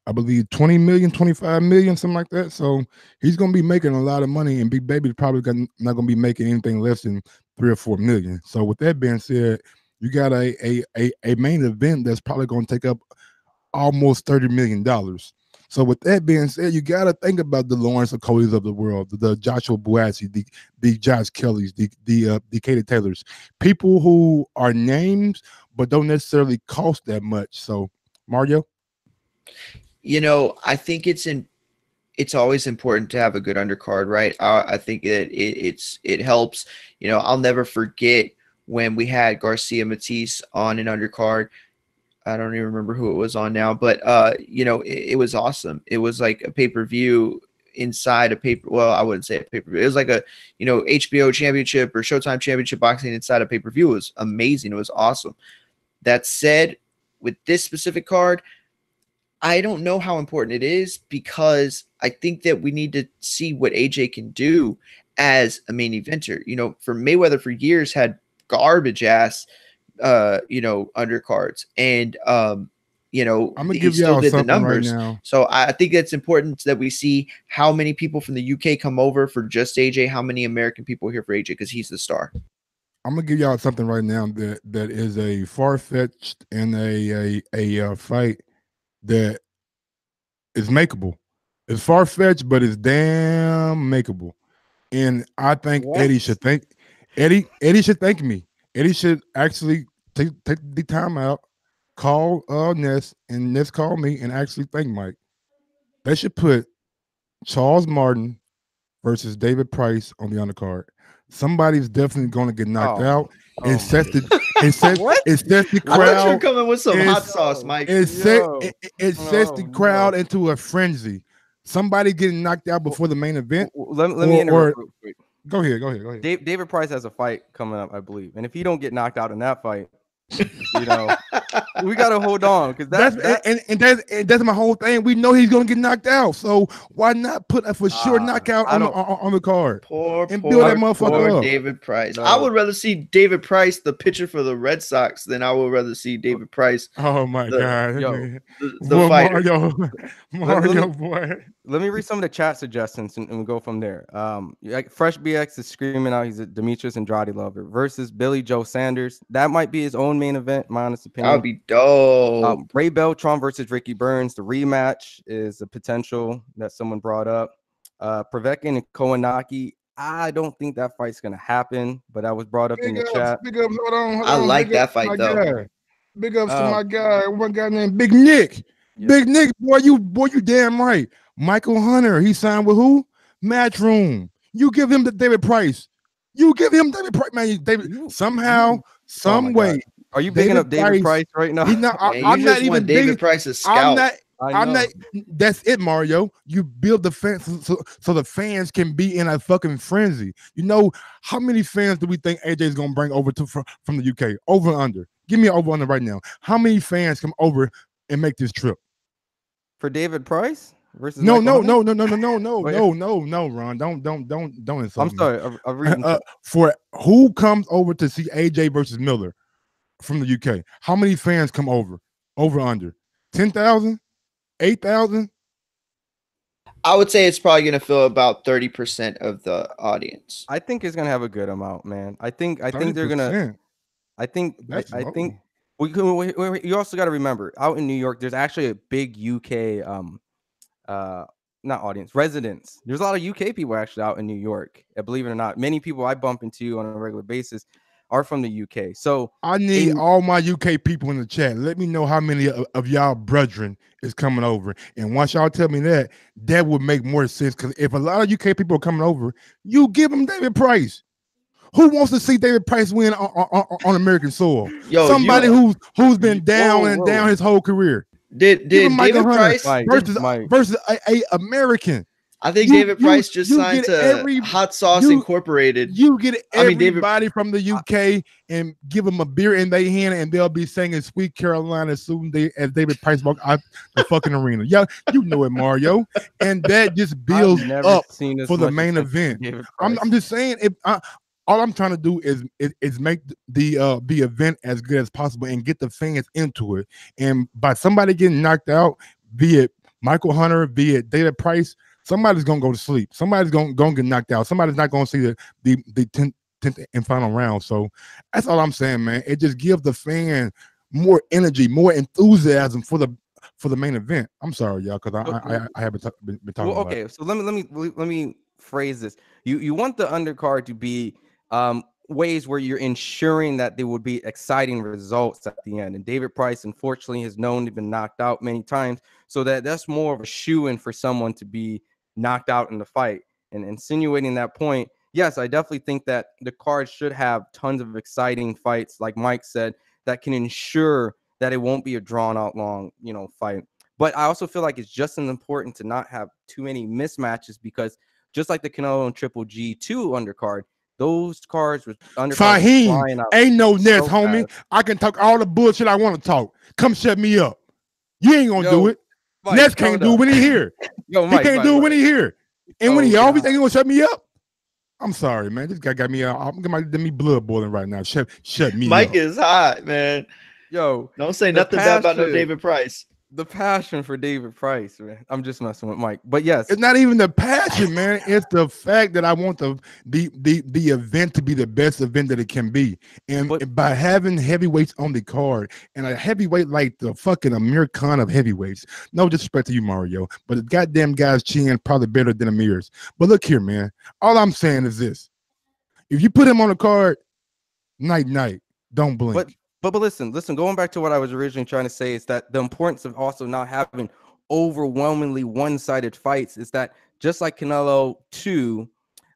I believe, 20 million, 25 million, something like that. So he's going to be making a lot of money, and Big Baby's probably not going to be making anything less than 3 or 4 million. So with that being said, you got a main event that's probably going to take up almost $30 million. So with that being said, you got to think about the Lawrence Okoye's of the world, the Joshua Buatsi, the Josh Kellys, the Katie Taylors, people who are names but don't necessarily cost that much. So Mario? I think it's always important to have a good undercard, right? I think that it helps. I'll never forget when we had Garcia Matisse on an undercard. I don't even remember who it was on now, but it was awesome. It was like a pay-per-view inside a well, I wouldn't say a pay-per-view. It was like a HBO championship or Showtime championship boxing inside a pay-per-view. It was amazing. It was awesome. That said, with this specific card, I don't know how important it is, because I think that we need to see what AJ can do as a main eventer. For Mayweather for years had garbage ass undercards, and I'm gonna give you the numbers right now. So I think it's important that we see how many people from the UK come over for just AJ, how many American people here for AJ, because he's the star. I'm gonna give y'all something right now that is a far-fetched and a fight that is makeable. It's far-fetched, but it's damn makeable. And I think Eddie should thank me. Eddie should actually take the time out, call Ness, and Ness call me and actually thank Mike. They should put Charles Martin versus David Price on the undercard. Somebody's definitely going to get knocked out. It sets the crowd. I thought you were coming with some hot sauce, Mike. It sets the crowd into a frenzy. Somebody getting knocked out before the main event. Let me interrupt real quick. Go ahead. David Price has a fight coming up, I believe, and if he don't get knocked out in that fight, You know, we gotta hold on because that's my whole thing. We know he's gonna get knocked out, so why not put a for sure knockout on the card and build that motherfucker up? David Price. No. I would rather see David Price, the pitcher for the Red Sox, than I would rather see David Price. Oh my God, the fighter. Mario boy. Let me read some of the chat suggestions and we'll go from there. Like Fresh BX is screaming out he's a Demetrius Andrade lover versus Billy Joe Sanders. That might be his own main event, my honest opinion. That would be dope. Ray Beltran versus Ricky Burns. The rematch is a potential that someone brought up. Povetkin and Kownacki. I don't think that fight's gonna happen, but that was brought up in the chat. Big ups, hold on. I like that fight though. Guy. Big ups to my guy, one guy named Big Nick. Yep. Big Nick, boy, you damn right. Michael Hunter, he signed with who? Matchroom. You give him the David Price. You give him David Price, man. David somehow, some way. Are you bigging up David Price right now? I'm not even David Price's scout. I'm not. That's it, Mario. You build the fans so the fans can be in a fucking frenzy. You know how many fans do we think AJ is gonna bring over from the UK? Over and under. Give me an over under right now. How many fans come over and make this trip for David Price versus? No, Ron. Don't insult I'm sorry. I'm reading for who comes over to see AJ versus Miller from the UK? How many fans come over? Over under 10,000, 8,000. I would say it's probably going to fill about 30% of the audience. I think it's going to have a good amount, man. I think they're going to. I think you also got to remember out in New York, there's actually a big UK not audience, residents. There's a lot of UK people actually out in New York. Believe it or not, many people I bump into on a regular basis are from the UK. So I need all my UK people in the chat. Let me know how many of y'all brethren is coming over. And once y'all tell me that would make more sense. Because if a lot of UK people are coming over, you give them David Price. Who wants to see David Price win on American soil? Somebody who's been down and down his whole career. Did David Price versus a American? I think David Price just signed to Hot Sauce Incorporated. You get everybody from the UK and give them a beer in their hand, and they'll be singing "Sweet Carolina" as soon as David Price walk out the fucking arena. Yeah, you know it, Mario, and that just builds up for the main event. I'm just saying, all I'm trying to do is make the event as good as possible and get the fans into it. And by somebody getting knocked out, be it Michael Hunter, be it David Price, somebody's gonna go to sleep. Somebody's gonna get knocked out. Somebody's not gonna see the 10th and final round. So that's all I'm saying, man. It just gives the fan more energy, more enthusiasm for the main event. I'm sorry, y'all, because I haven't been talking. Well, okay, so let me phrase this. You want the undercard to be ways where you're ensuring that there would be exciting results at the end. And David Price, unfortunately, has known to be knocked out many times, so that's more of a shoo-in for someone to be knocked out in the fight. And insinuating that point, yes, I definitely think that the card should have tons of exciting fights, like Mike said, that can ensure that it won't be a drawn-out long, fight. But I also feel like it's just as important to not have too many mismatches, because just like the Canelo and Triple G2 undercard, those cards with Fahim ain't no nest, homie. I can talk all the bullshit I want to talk. Come shut me up. You ain't gonna do it. Mike, Ness can't do it when he here. Mike, he can't do it when he here. And when he always think he gonna shut me up. I'm sorry, man. This guy got me out. I'm getting me blood boiling right now. Shut me Mike up. Mike is hot, man. Yo, don't say nothing bad about no David Price. The passion for David Price, man. I'm just messing with Mike, but yes, it's not even the passion, man. It's the fact that I want the event to be the best event that it can be, and by having heavyweights on the card and a heavyweight like the fucking Amir Khan of heavyweights. No disrespect to you, Mario, but the goddamn guy's chin probably better than Amir's. But look here, man. All I'm saying is this: if you put him on the card, night, don't blink. But listen, going back to what I was originally trying to say is that the importance of also not having overwhelmingly one-sided fights is that just like Canelo 2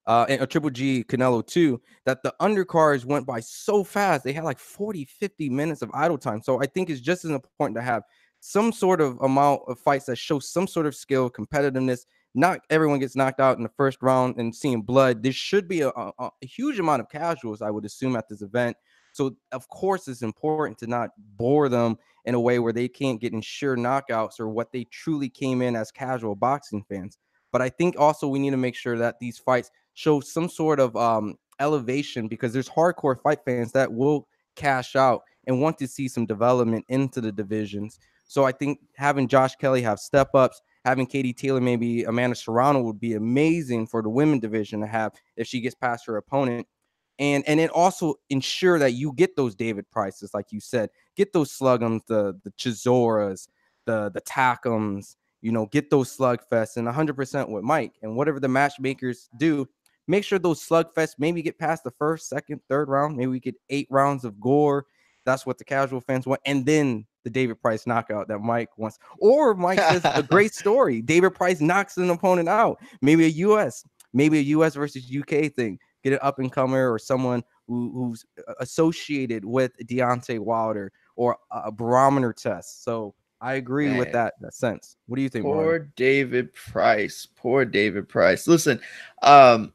and a Triple G Canelo 2, that the undercards went by so fast. They had like 40-50 minutes of idle time. So I think it's just as important to have some sort of amount of fights that show some sort of skill, competitiveness. Not everyone gets knocked out in the first round and seeing blood. There should be a huge amount of casuals, I would assume, at this event, So of course it's important to not bore them in a way where they can't get ensure knockouts or what they truly came in as casual boxing fans. But I think also we need to make sure that these fights show some sort of elevation, because there's hardcore fight fans that will cash out and want to see some development into the divisions. So I think having Josh Kelly have step ups, having Katie Taylor, maybe Amanda Serrano would be amazing for the women division to have if she gets past her opponent. And it also ensure that you get those David Prices, like you said, get those Slugums, the Chizoras, the Tackums, you know, get those slugfests, and 100% with Mike. And whatever the matchmakers do, make sure those slugfests maybe get past the first, second, third round. Maybe we get 8 rounds of gore. That's what the casual fans want. And then the David Price knockout that Mike wants. Or Mike says a great story. David Price knocks an opponent out. Maybe a US versus UK thing. Get an up and comer or someone who's associated with Deontay Wilder, or a barometer test. So I agree with that sense. What do you think, Poor Mario? David Price. Poor David Price. Listen, I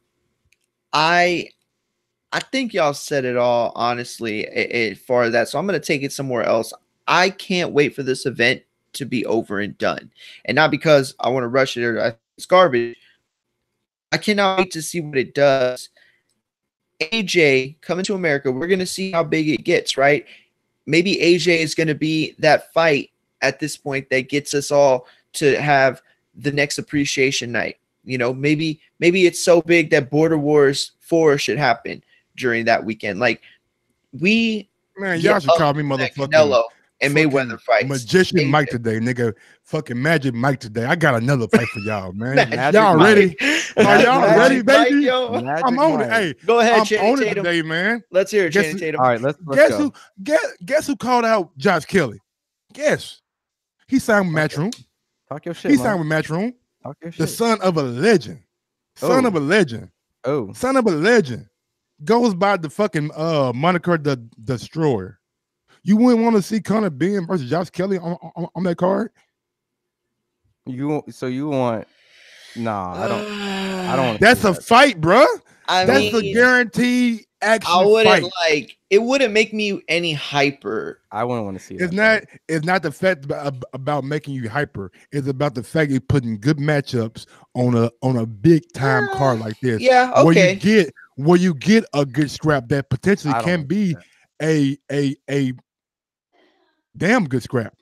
think y'all said it all, honestly, as far as that. So I'm going to take it somewhere else. I can't wait for this event to be over and done. And not because I want to rush it or I think it's garbage. I cannot wait to see what it does. AJ coming to America, we're going to see how big it gets, right? Maybe AJ is going to be that fight at this point that gets us all to have the next appreciation night. You know, maybe it's so big that Border Wars 4 should happen during that weekend. Like, y'all should call me motherfucking Canelo and Mayweather fights. Magician Mike today, nigga. Fucking Magic Mike today. I got another fight for y'all, man. Magic y'all Mike. ready? Are y'all ready, baby? Mike, yo. I'm on it. Hey, Go ahead, I'm Channing on it Tatum. today, man. Let's hear it, Channing Tatum. All right, let's go. Guess who called out Josh Kelly? Guess. He signed with Matchroom. Talk your shit. He signed with Matchroom. Talk your shit. The son of a legend. Son of a legend. Oh. Son of a legend. Goes by the fucking moniker the Destroyer. You wouldn't want to see Conor Benn versus Josh Kelly on that card? You want? Nah, I don't want. That's a fight, bro. That's a guaranteed action. I wouldn't fight. it wouldn't make me any hyper. I wouldn't want to see It's that. It's not the fact about making you hyper. It's about the fact you're putting good matchups on a big time card like this. Yeah, okay. Where you get a good scrap that potentially can be a damn good scrap.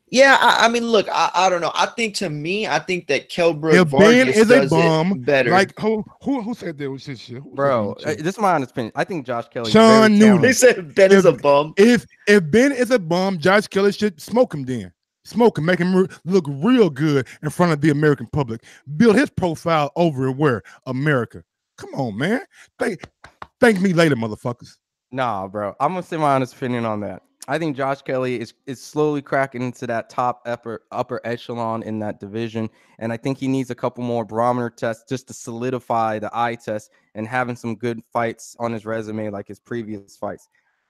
Yeah, I mean, look, I don't know. I think that Kelbrook If Ben Vargas is a does bum, it better. like who said that was his shit? Bro, this is my honest opinion. I think Josh Kelly. Sean Newton. They said Ben is a bum. If Ben is a bum, Josh Kelly should smoke him then. Smoke him, make him look real good in front of the American public. Build his profile over where? America. Come on, man. Thank me later, motherfuckers. Nah, bro. I'm gonna say my honest opinion on that. I think Josh Kelly is slowly cracking into that top upper echelon in that division, and I think he needs a couple more barometer tests just to solidify the eye test and having some good fights on his resume like his previous fights.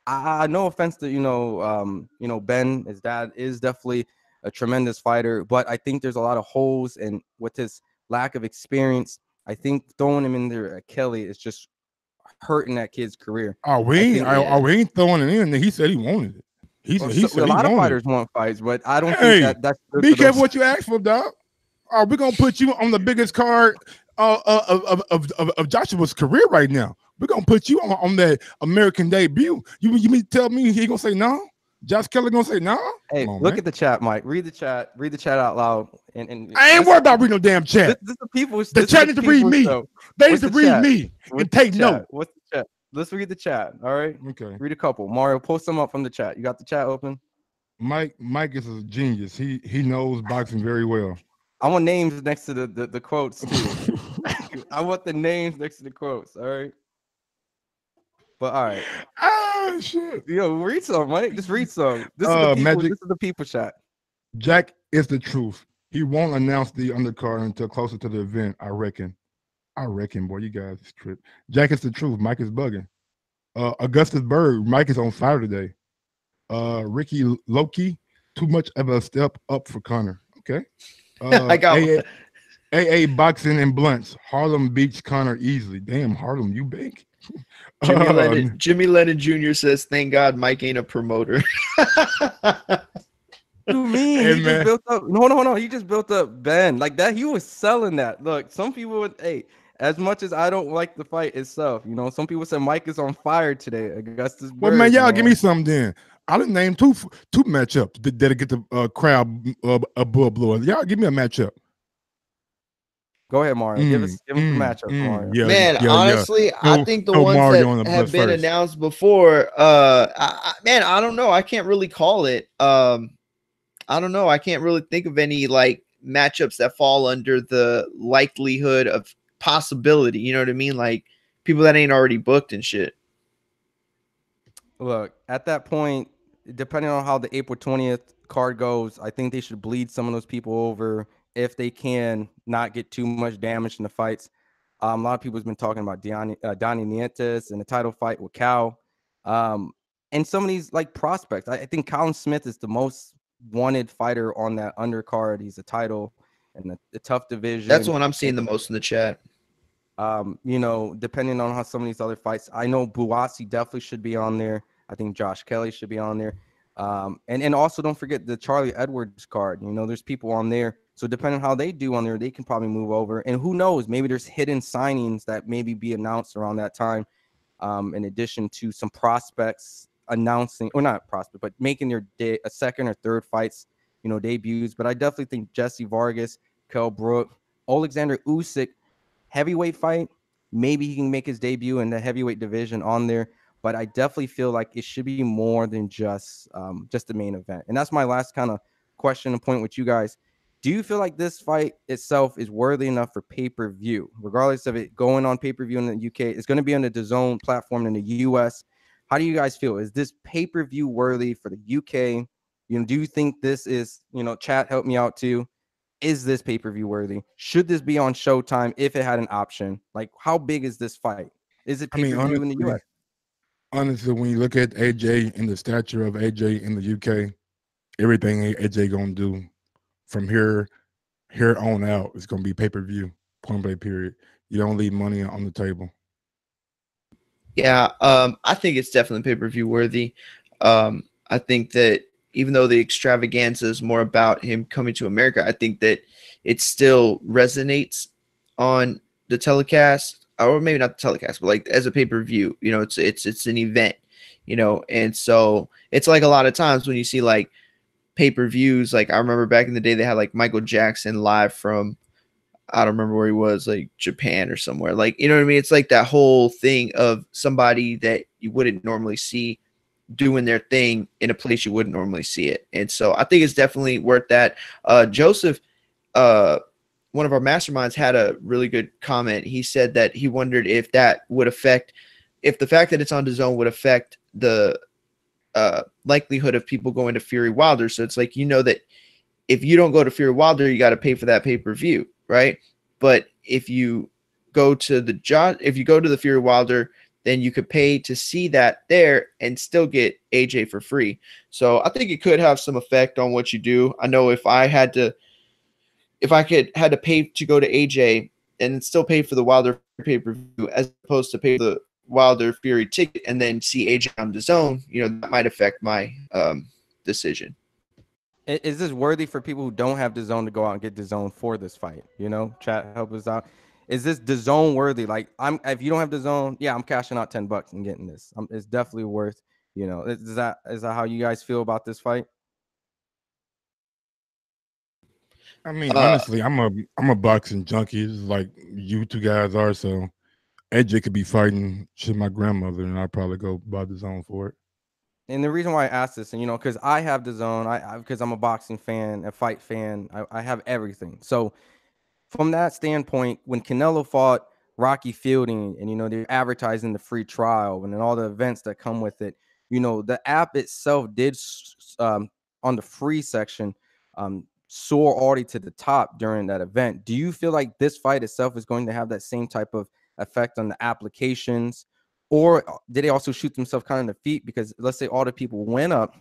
No offense to Ben, his dad is definitely a tremendous fighter, but I think there's a lot of holes, and with his lack of experience, I think throwing him in there at Kelly is just hurting that kid's career. We ain't throwing it in. He said he wanted it. He said a lot of fighters want fights, but I don't think that's be careful what you ask for, dog. We're gonna put you on the biggest card of Joshua's career right now. We're gonna put you on that American debut. You mean to tell me he gonna say no? Josh Kelly gonna say no? Hey, look at the chat, Mike. Read the chat out loud. And I ain't worried about reading no damn chat. This is the people. The chat needs to read me. They need to read me and take note. What's the chat? Let's read the chat. All right. Okay. Read a couple. Mario, post them up from the chat. You got the chat open? Mike is a genius. He knows boxing very well. I want names next to the quotes too. I want the names next to the quotes. All right. But all right. Ah, shit. Yo, read some, Mike. Just read some. This is the people chat. Jack is the truth. He won't announce the undercard until closer to the event, I reckon. Boy, you guys trip. Jack is the truth. Mike is bugging. Augustus Bird. Mike is on fire today. Ricky Loki. Too much of a step up for Connor. Okay. I got AA Boxing and Blunts. Harlem beats Connor easily. Damn, Harlem, you big. Jimmy Lennon Jr. says, "Thank God Mike ain't a promoter." You mean Hey, he just man. built up? No. He just built up Ben like that. He was selling that. Look, some people would. Hey, as much as I don't like the fight itself, some people say Mike is on fire today. Augustus Well, Bird, man, y'all give me something then. I done named two matchups that'll get the crowd a bull blower. Y'all give me a matchup. Go ahead, Mario. Give us the matchup, Mario. Yeah, Man, honestly, I think the ones Mario that have been announced before, man, I don't know. I can't really call it. I don't know. I can't really think of any like matchups that fall under the likelihood of possibility. You know what I mean? Like people that ain't already booked and shit. Look, at that point, depending on how the April 20th card goes, I think they should bleed some of those people over if they can not get too much damage in the fights. A lot of people have been talking about Donnie Nietes and the title fight with Cal. And some of these like prospects. I think Colin Smith is the most wanted fighter on that undercard. He's a title and the tough division. That's what I'm seeing the most in the chat. Depending on how some of these other fights, I know Buasi definitely should be on there. I think Josh Kelly should be on there. And also don't forget the Charlie Edwards card. There's people on there. So depending on how they do on there, they can probably move over. And who knows, maybe there's hidden signings that maybe be announced around that time. In addition to some prospects announcing, or not prospect, but making their a second or third fights, debuts. But I definitely think Jesse Vargas, Kell Brook, Alexander Usyk, heavyweight fight, maybe he can make his debut in the heavyweight division on there, but I definitely feel like it should be more than just the main event. And that's my last kind of question and point with you guys. Do you feel like this fight itself is worthy enough for pay-per-view, regardless of it going on pay-per-view in the UK? It's going to be on the DAZN platform in the US. How do you guys feel? Is this pay-per-view worthy for the UK? Do you think this is, chat, help me out too. Is this pay-per-view worthy? Should this be on Showtime if it had an option? Like, how big is this fight? Is it pay-per-view in the US? Honestly, when you look at AJ and the stature of AJ in the UK, everything AJ gonna do from here on out is gonna be pay-per-view, point blank period. You don't leave money on the table. Yeah, I think it's definitely pay-per-view worthy. I think that even though the extravaganza is more about him coming to America, I think that it still resonates on the telecast, or maybe not the telecast, but like as a pay-per-view. It's an event, and so it's like a lot of times when you see like pay-per-views, like I remember back in the day they had like Michael Jackson live from, I don't remember where he was, like Japan or somewhere. Like, you know what I mean? It's like that whole thing of somebody that you wouldn't normally see doing their thing in a place you wouldn't normally see it. And so I think it's definitely worth that. Joseph, one of our masterminds, had a really good comment. He said that he wondered if that would affect, if the fact that it's on DAZN would affect the likelihood of people going to Fury Wilder. So it's like, that if you don't go to Fury Wilder, you got to pay for that pay-per-view, right? But if you go to the Fury Wilder, then you could pay to see that there and still get AJ for free. So I think it could have some effect on what you do. I know if I had to pay to go to AJ and still pay for the Wilder pay-per-view as opposed to pay the Wilder Fury ticket and then see AJ on DAZN, that might affect my decision. Is this worthy for people who don't have DAZN to go out and get DAZN for this fight? Chat, help us out. Is this DAZN worthy? Like, if you don't have DAZN, yeah, I'm cashing out $10 and getting this. It's definitely worth. Is that how you guys feel about this fight? I mean, honestly, I'm a boxing junkie, just like you two guys are. So AJ could be fighting my grandmother, and I'll probably go buy DAZN for it. And the reason why I asked this, and because I have DAZN, because I'm a boxing fan, a fight fan, I have everything. So from that standpoint, when Canelo fought Rocky Fielding, and they're advertising the free trial and then all the events that come with it, the app itself did on the free section soar already to the top during that event. Do you feel like this fight itself is going to have that same type of effect on the applications? Or did they also shoot themselves kind of in the feet? Because let's say all the people went up,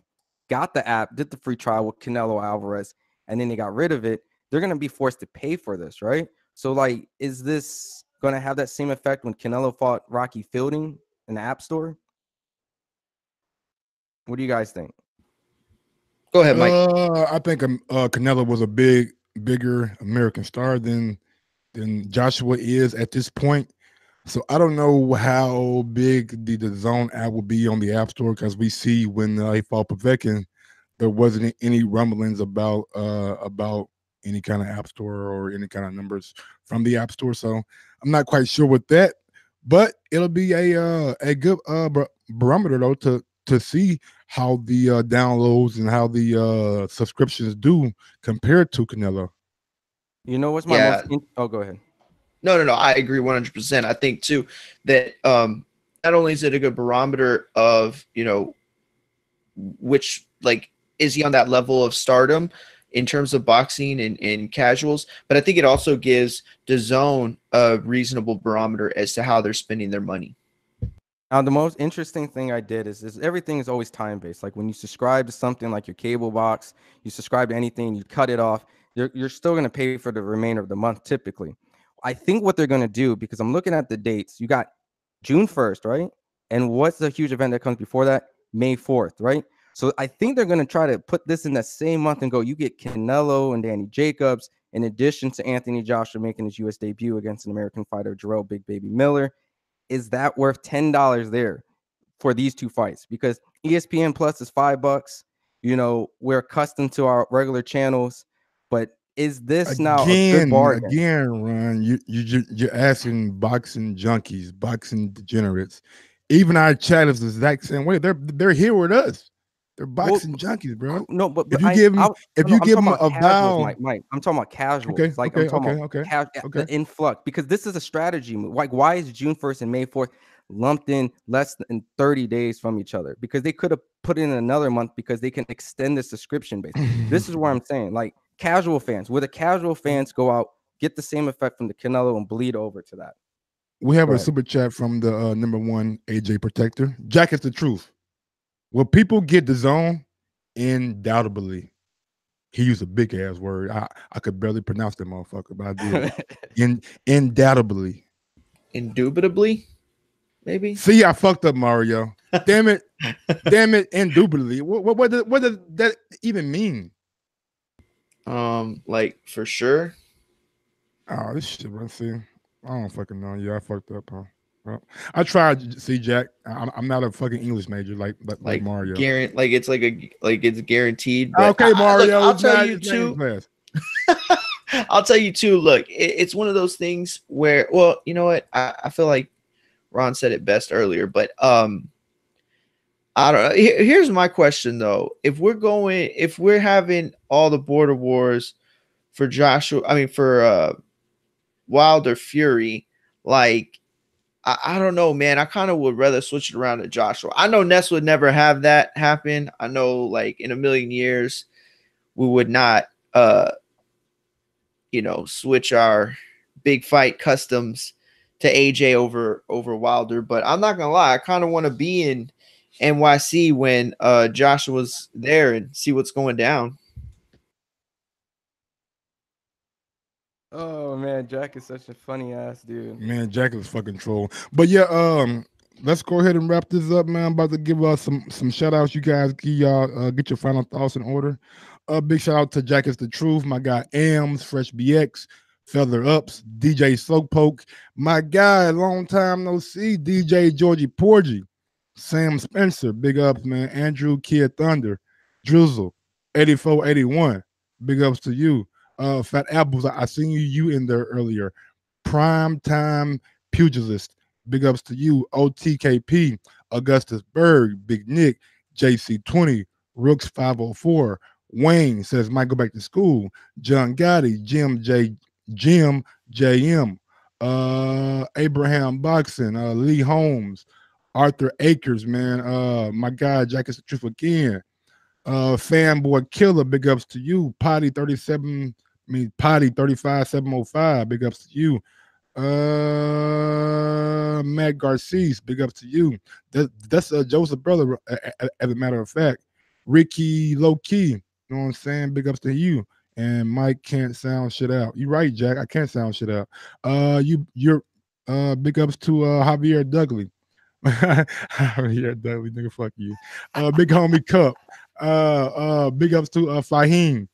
got the app, did the free trial with Canelo Alvarez, and then they got rid of it. They're going to be forced to pay for this, right? So, like, is this going to have that same effect when Canelo fought Rocky Fielding in the App Store? What do you guys think? Go ahead, Mike. I think Canelo was a bigger American star than Joshua is at this point. So I don't know how big the Zone app will be on the App Store, because we see when he fought Povetkin, there wasn't any rumblings about any kind of App Store or any kind of numbers from the App Store. So I'm not quite sure with that, but it'll be a good barometer though to see how the downloads and how the subscriptions do compared to Canelo. You know what's my oh, go ahead. No. I agree 100%. I think too that not only is it a good barometer of, you know, which, like, is he on that level of stardom in terms of boxing and casuals, but I think it also gives DAZN a reasonable barometer as to how they're spending their money. Now, the most interesting thing I did is everything is always time-based. Like when you subscribe to something like your cable box, you subscribe to anything, you cut it off, you're still going to pay for the remainder of the month typically. I think what they're going to do, because I'm looking at the dates, you got June 1st, right? And what's the huge event that comes before that? May 4th, right? So I think they're going to try to put this in that same month and go, you get Canelo and Danny Jacobs, in addition to Anthony Joshua making his U.S. debut against an American fighter, Jarrell Big Baby Miller. Is that worth $10 there for these two fights? Because ESPN Plus is $5. You know, we're accustomed to our regular channels, but is this now a good bargain? Again, Ron, you're asking boxing junkies, boxing degenerates. Even our chat is the exact same way. They're here with us. They're boxing junkies, bro. No, but if you give them a vow, Mike, I'm talking about casuals. Okay, like okay, I'm talking about the influx, because this is a strategy move. Like, why is June 1st and May 4th lumped in less than 30 days from each other? Because they could have put in another month because they can extend the subscription base. This is where I'm saying, like, casual fans, where the casual fans go out, get the same effect from the Canelo and bleed over to that. We have a super chat from the #1 AJ Protector. Jack is the truth. Will people get DAZN? Undoubtedly. He used a big ass word. I could barely pronounce that motherfucker, but I did. Undoubtedly. Indubitably, maybe. See, I fucked up, Mario. Damn it. Indubitably. What does that even mean? Like, for sure. Oh, this shit, let's see. I don't fucking know. Yeah, I fucked up, huh? Well, I tried. See, Jack, I'm not a fucking English major like Mario. It's guaranteed. But okay, Mario. I'll tell you too. I'll tell you too. Look, it's one of those things where, well, you know what? I feel like Ron said it best earlier, but I don't know. Here's my question though: if we're having all the border wars for for Wilder Fury, like, I don't know, man. I kind of would rather switch it around to Joshua. I know Ness would never have that happen. I know, like, in a million years, we would not, switch our big fight customs to AJ over Wilder. But I'm not gonna lie, I kind of want to be in NYC when Joshua's there and see what's going down. Oh man, Jack is such a funny ass dude. Man, Jack is fucking troll. But yeah, let's go ahead and wrap this up, man. I'm about to give us some shout outs. You guys get your final thoughts in order. Big shout out to Jack is the Truth, my guy Ams, Fresh BX, Feather Ups, DJ Slowpoke, my guy, long time no see, DJ Georgie Porgy, Sam Spencer, big ups, man. Andrew Kid Thunder, Drizzle, 8481, big ups to you. Fat Apples, I seen you in there earlier. Prime Time Pugilist, big ups to you. OTKP, Augustus Berg, Big Nick, JC20, Rooks 504. Wayne says might go back to school. John Gotti, Jim JM, Abraham Boxing, Lee Holmes, Arthur Akers, man. My guy Jack is the Truth again. Fanboy Killer, big ups to you. Potty 35705, big ups to you. Matt Garces, big ups to you. That's Joseph brother, as a matter of fact. Ricky Low Key, you know what I'm saying? Big ups to you. And Mike can't sound shit out. You're right, Jack. I can't sound shit out. You're big ups to Javier Dudley. Javier Dudley, nigga, fuck you. Big homie Cup. Big ups to Fahim.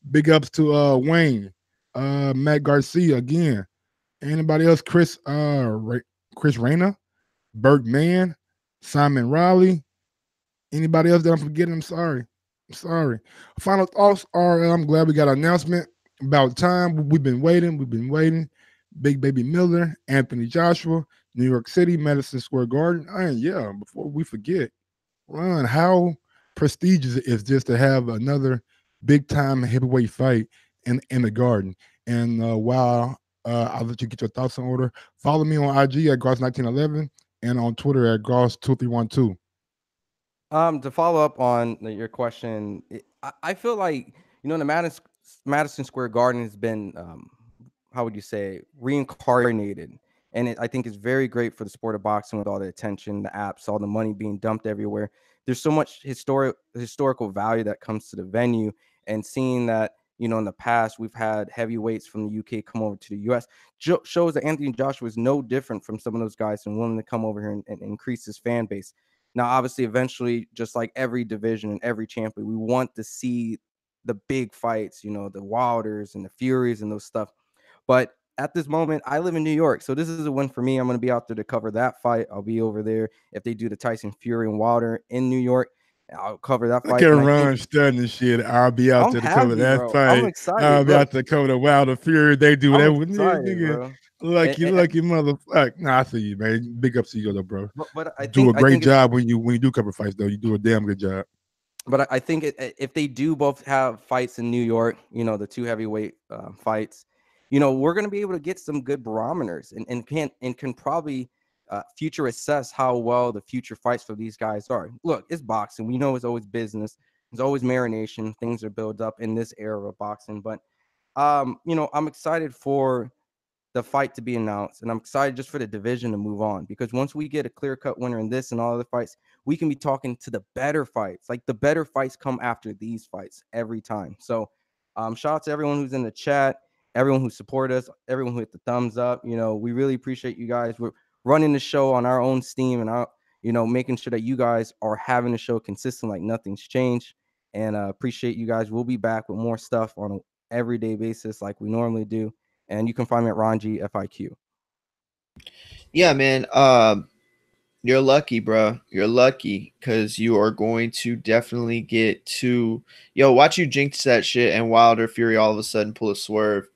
Big ups to Wayne. Matt Garcia again. Anybody else? Chris Rayna, Bergman, Simon Riley. Anybody else that I'm forgetting? I'm sorry. I'm sorry. Final thoughts are I'm glad we got an announcement about time. We've been waiting. We've been waiting. Big Baby Miller, Anthony Joshua, New York City, Madison Square Garden. And yeah, before we forget, Ron, how prestigious is this to have another big time heavyweight fight in the Garden? And while I'll let you get your thoughts in order, follow me on IG at Gross1911 and on Twitter at Gross2312. To follow up on your question, I feel like the Madison Square Garden has been how would you say reincarnated, and I think it's very great for the sport of boxing with all the attention, the apps, all the money being dumped everywhere. There's so much historical value that comes to the venue, and seeing that in the past we've had heavyweights from the UK come over to the US shows that Anthony Joshua is no different from some of those guys and willing to come over here and increase his fan base. Now, obviously, eventually, just like every division and every champion, we want to see the big fights, the Wilders and the Furies and those stuff. But at this moment, I live in New York, so this is a win for me. I'm going to be out there to cover that fight. I'll be over there if they do the Tyson Fury and Wilder in New York. I'll cover that fight. I can run studying shit. I'll be out there to cover that fight. I'm excited. I'll be out there to cover the Wilder Fury. They do that with nigga. Bro. Lucky motherfucker. Nah, I see you, man. Big ups to you, though, bro. But I do a great job when you do cover fights, though. You do a damn good job. But I think if they do both have fights in New York, the two heavyweight fights, we're going to be able to get some good barometers and can probably future assess how well the future fights for these guys are. Look, it's boxing. We know it's always business. There's always marination. Things are built up in this era of boxing. But, I'm excited for the fight to be announced, and I'm excited just for the division to move on, because once we get a clear-cut winner in this and all other fights, we can be talking to the better fights. Like, the better fights come after these fights every time. So shout out to everyone who's in the chat, everyone who supported us, everyone who hit the thumbs up. We really appreciate you guys. We're running the show on our own steam and our, making sure that you guys are having the show consistent, like nothing's changed. And appreciate you guys. We'll be back with more stuff on an everyday basis like we normally do. And you can find me at Ronji FIQ. Yeah, man. You're lucky, bro. You're lucky because you are going to definitely get to watch you jinx that shit and Wilder Fury all of a sudden pull a swerve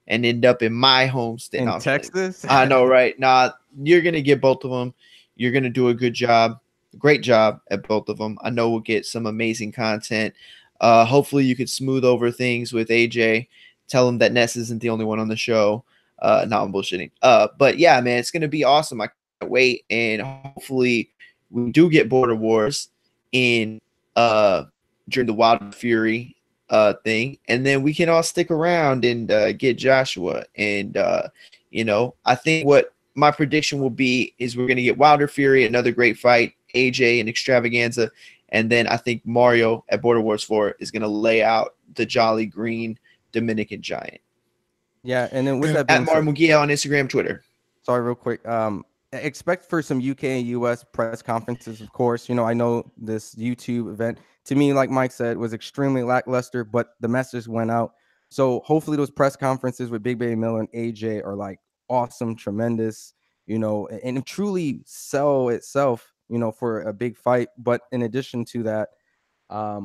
and end up in my home state. In Texas? I know, right? Nah, you're gonna get both of them. You're gonna do a good job, great job at both of them. I know we'll get some amazing content. Hopefully you could smooth over things with AJ. Tell him that Ness isn't the only one on the show. No, I'm bullshitting. But yeah, man, it's gonna be awesome. I can't wait, and hopefully we do get Border Wars in during the Wild Fury thing, and then we can all stick around and get Joshua. And I think what my prediction will be is we're gonna get Wilder Fury, another great fight, AJ and Extravaganza, and then I think Mario at Border Wars 4 is gonna lay out the Jolly Green Dominican Giant. Yeah, and then with that at Mar Mugia on Instagram, Twitter. Sorry, real quick. Expect for some UK and US press conferences, of course. I know this YouTube event, to me, like Mike said, was extremely lackluster, but the message went out. So hopefully those press conferences with Big Baby Miller and AJ are like awesome, tremendous, and truly sell itself, for a big fight. But in addition to that, I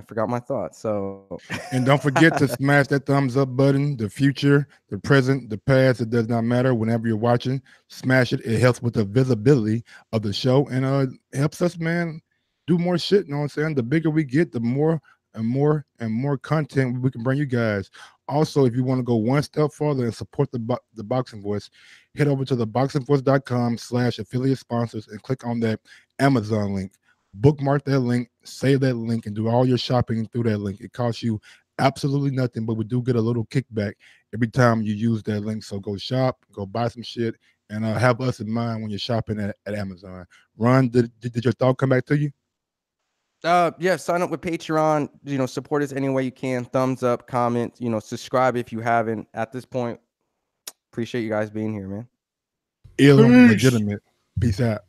forgot my thoughts. So, and don't forget to smash that thumbs up button. The future, the present, the past, it does not matter. Whenever you're watching, smash it. It helps with the visibility of the show, and helps us, man, do more shit. You know what I'm saying? The bigger we get, the more and more and more content we can bring you guys. Also, if you want to go one step further and support the Boxing Voice, head over to theboxingvoice.com/affiliate sponsors and click on that Amazon link. Bookmark that link, save that link, and do all your shopping through that link. It costs you absolutely nothing, but we do get a little kickback every time you use that link. So go shop, go buy some shit, and have us in mind when you're shopping at Amazon. Ron, did your thought come back to you? Yeah, sign up with Patreon. You know, support us any way you can. Thumbs up, comment. You know, subscribe if you haven't. At this point, appreciate you guys being here, man. Ism Peace. legitimate. Peace out.